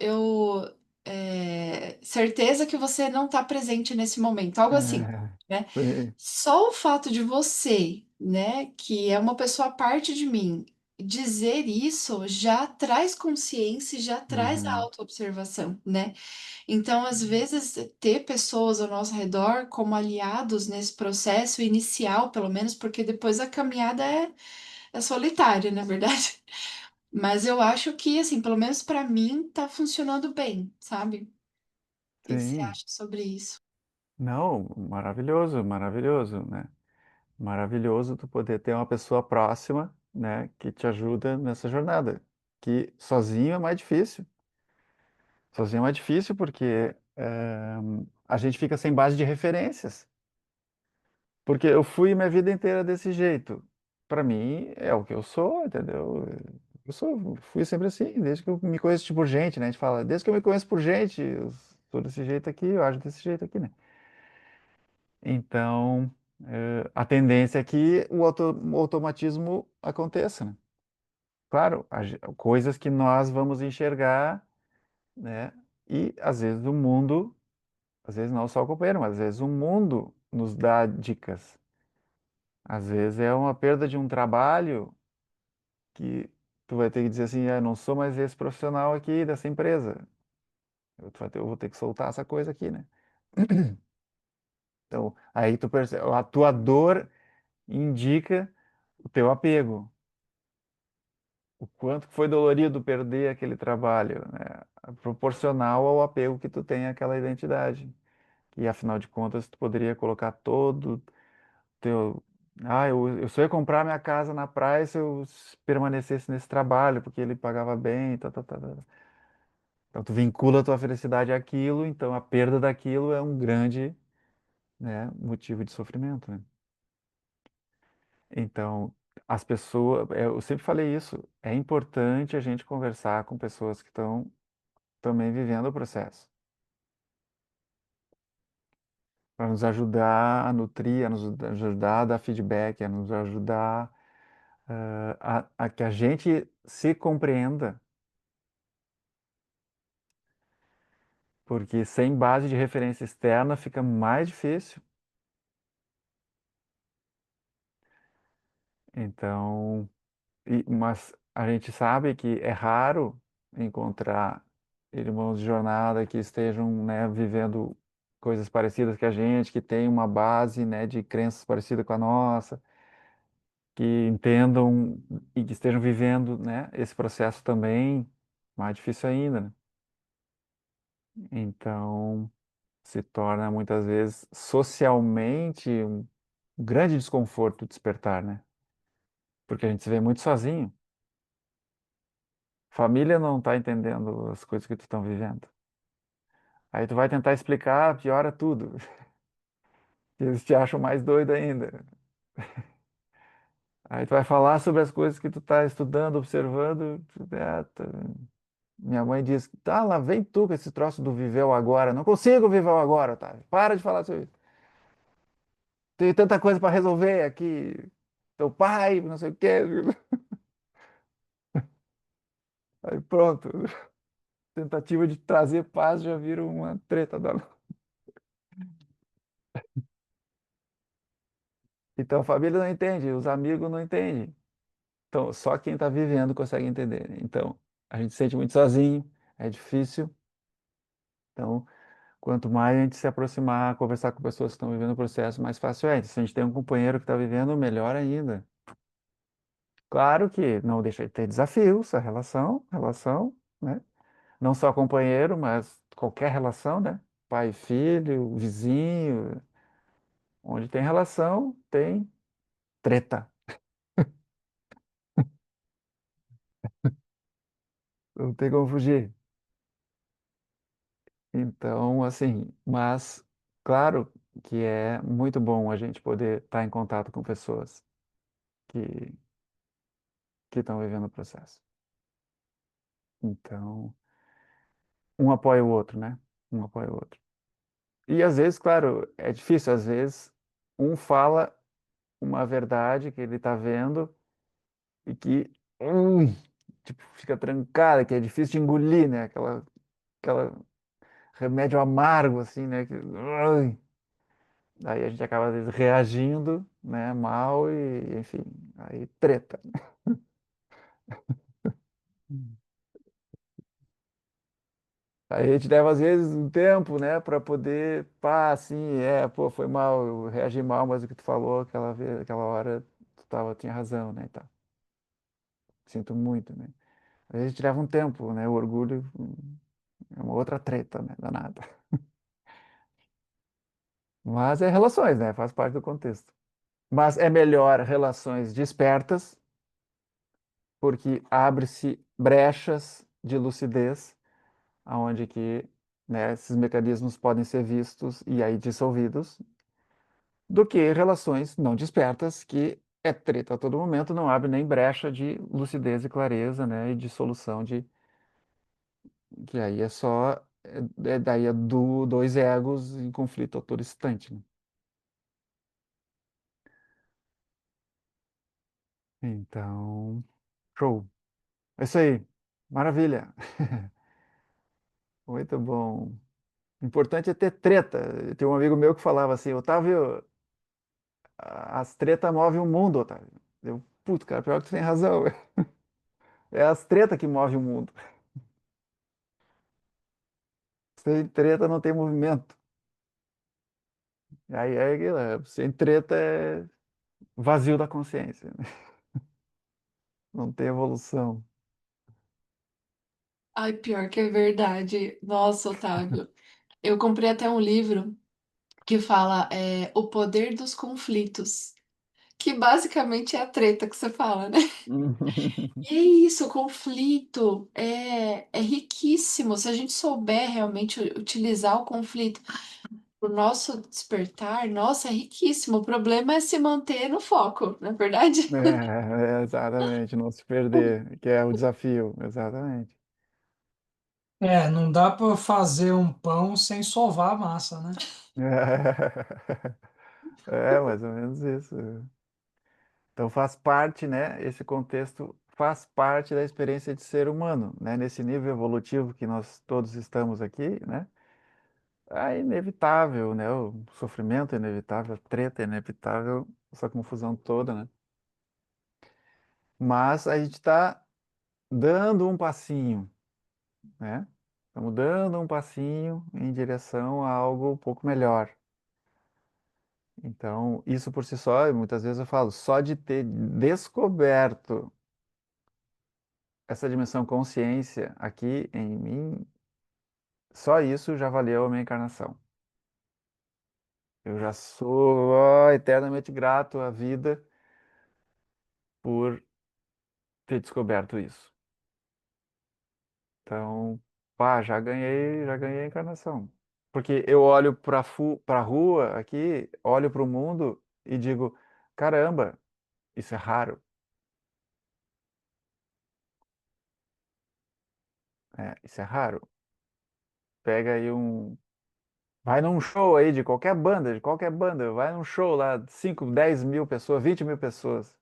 certeza que você não está presente nesse momento, algo assim, é, né? sim, Só o fato de você, né, que é uma pessoa à parte de mim, dizer isso já traz consciência, e já traz a aham, autoobservação, né? Então, às vezes, ter pessoas ao nosso redor como aliados nesse processo inicial, pelo menos, porque depois a caminhada é solitária, na verdade. Mas eu acho que, assim, pelo menos para mim, tá funcionando bem, sabe? O que que você sim. acha sobre isso? Não, maravilhoso, maravilhoso, né? Maravilhoso tu poder ter uma pessoa próxima, né, que te ajuda nessa jornada. Que sozinho é mais difícil. Sozinho é mais difícil porque a gente fica sem base de referências. Porque eu fui minha vida inteira desse jeito. Para mim é o que eu sou, entendeu? Fui sempre assim, desde que eu me conheço por gente, né? A gente fala, desde que eu me conheço por gente, eu sou desse jeito aqui, eu acho desse jeito aqui, né? Então, a tendência é que o automatismo aconteça, né? Claro, coisas que nós vamos enxergar, né? E às vezes o mundo, às vezes não só o companheiro, mas às vezes o mundo nos dá dicas. Às vezes é uma perda de um trabalho que tu vai ter que dizer assim, não sou mais esse profissional aqui dessa empresa. Eu vou ter que soltar essa coisa aqui, né? Então, aí tu percebe, a tua dor indica o teu apego. O quanto que foi dolorido perder aquele trabalho, né? Proporcional ao apego que tu tem àquela identidade. E afinal de contas, tu poderia colocar todo teu. Ah, eu só ia comprar minha casa na praia se eu permanecesse nesse trabalho, porque ele pagava bem, tá, tá, tá, tá. Então, tu vincula a tua felicidade àquilo, então a perda daquilo é um grande, né, motivo de sofrimento, né? Então, as pessoas, eu sempre falei isso, é importante a gente conversar com pessoas que estão também vivendo o processo, para nos ajudar a nutrir, a nos ajudar a dar feedback, a nos ajudar a que a gente se compreenda, porque sem base de referência externa fica mais difícil. Então, mas a gente sabe que é raro encontrar irmãos de jornada que estejam, né, vivendo coisas parecidas que a gente, que tem uma base, né, de crenças parecida com a nossa, que entendam e que estejam vivendo, né, esse processo também, mais difícil ainda, né? Então, se torna muitas vezes socialmente um grande desconforto despertar, né? Porque a gente se vê muito sozinho. Família não está entendendo as coisas que tu estão vivendo. Aí tu vai tentar explicar, piora tudo. Eles te acham mais doido ainda. Aí tu vai falar sobre as coisas que tu tá estudando, observando. Minha mãe diz, tá, lá vem tu com esse troço do viver o agora. Não consigo viver o agora, tá? Para de falar sobre isso. Tem tanta coisa para resolver aqui. Teu pai, não sei o quê. Aí pronto. Tentativa de trazer paz já vira uma treta. Então a família não entende, os amigos não entendem. Então só quem está vivendo consegue entender, né? Então a gente se sente muito sozinho, é difícil. Então quanto mais a gente se aproximar, conversar com pessoas que estão vivendo o processo, mais fácil é. Se a gente tem um companheiro que está vivendo, melhor ainda. Claro que não deixa de ter desafios, a relação, né? Não só companheiro, mas qualquer relação, né? Pai, filho, vizinho, onde tem relação, tem treta. Não tem como fugir. Então, assim, mas claro que é muito bom a gente poder estar em contato com pessoas que que estão vivendo o processo. Então, um apoia o outro, né? Um apoia o outro. E às vezes, claro, é difícil, às vezes um fala uma verdade que ele está vendo e que tipo, fica trancada, que é difícil de engolir, né? Aquela remédio amargo, assim, né? Daí a gente acaba, às vezes, reagindo, né, mal e, enfim, aí treta. Aí a gente leva, às vezes, um tempo, né, para poder, pá, assim, pô, foi mal, eu reagi mal, mas o que tu falou aquela vez, aquela hora, tinha razão, né, e tal. Sinto muito, né. Às vezes a gente leva um tempo, né, o orgulho é uma outra treta, né, danada. Mas é relações, né, faz parte do contexto. Mas é melhor relações despertas, porque abre-se brechas de lucidez aonde que, né, esses mecanismos podem ser vistos e aí dissolvidos, do que relações não despertas, que é treta a todo momento, não abre nem brecha de lucidez e clareza, né, e de solução de que aí é só daí é dois egos em conflito a todo instante, né? Então, show. É isso aí. Maravilha. Muito bom. O importante é ter treta. Tem um amigo meu que falava assim, Otávio, as tretas movem o mundo, Otávio. Eu, puto, cara, pior que tu tem razão. É as tretas que movem o mundo. Sem treta não tem movimento. Aí aquilo, sem treta é vazio da consciência, né? Não tem evolução. Ai, pior que é verdade. Nossa, Otávio. Eu comprei até um livro que fala O Poder dos Conflitos, que basicamente é a treta que você fala, né? E é isso, o conflito é riquíssimo. Se a gente souber realmente utilizar o conflito para o nosso despertar, nossa, é riquíssimo. O problema é se manter no foco, não é verdade? Exatamente, não se perder, que é o desafio, exatamente. Não dá para fazer um pão sem sovar a massa, né? É, mais ou menos isso. Então faz parte, né? Esse contexto faz parte da experiência de ser humano, né? Nesse nível evolutivo que nós todos estamos aqui, né? É inevitável, né? O sofrimento é inevitável, a treta é inevitável, essa confusão toda, né? Mas a gente está dando um passinho, né? Estamos dando um passinho em direção a algo um pouco melhor. Então, isso por si só, muitas vezes eu falo, só de ter descoberto essa dimensão consciência aqui em mim, só isso já valeu a minha encarnação. Eu já sou eternamente grato à vida por ter descoberto isso. Então, pá, já ganhei a encarnação. Porque eu olho para a rua aqui, olho para o mundo e digo, caramba, isso é raro. É, isso é raro. Pega aí vai num show aí de qualquer banda, vai num show lá, 5, 10 mil pessoas, 20 mil pessoas.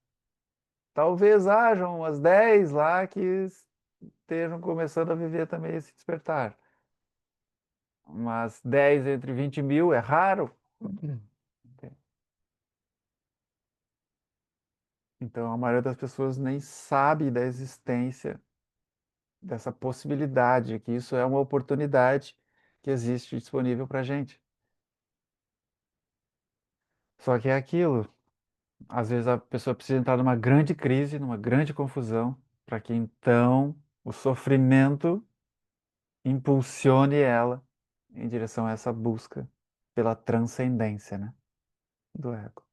Talvez hajam umas 10 lá que estejam começando a viver também esse despertar. Mas 10 entre 20 mil é raro. Então a maioria das pessoas nem sabe da existência dessa possibilidade, que isso é uma oportunidade que existe disponível para a gente. Só que é aquilo. Às vezes a pessoa precisa entrar numa grande crise, numa grande confusão, para que então o sofrimento impulsione ela em direção a essa busca pela transcendência, né, do ego.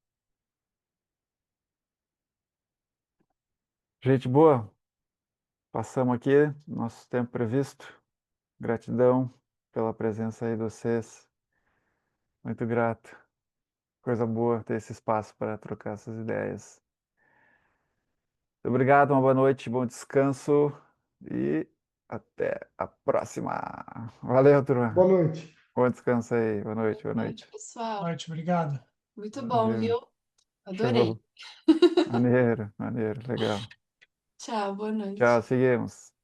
Gente boa, passamos aqui nosso tempo previsto. Gratidão pela presença aí de vocês. Muito grato. Coisa boa ter esse espaço para trocar essas ideias. Muito obrigado, uma boa noite, bom descanso e até a próxima. Valeu, turma. Boa noite. Bom descanso aí. Boa Boa noite, boa noite, noite. pessoal. Arte, obrigado. Muito bom, Valeu. viu? Adorei. Show. Maneiro, maneiro, legal. Tchau, boa Tchau, noite. seguimos.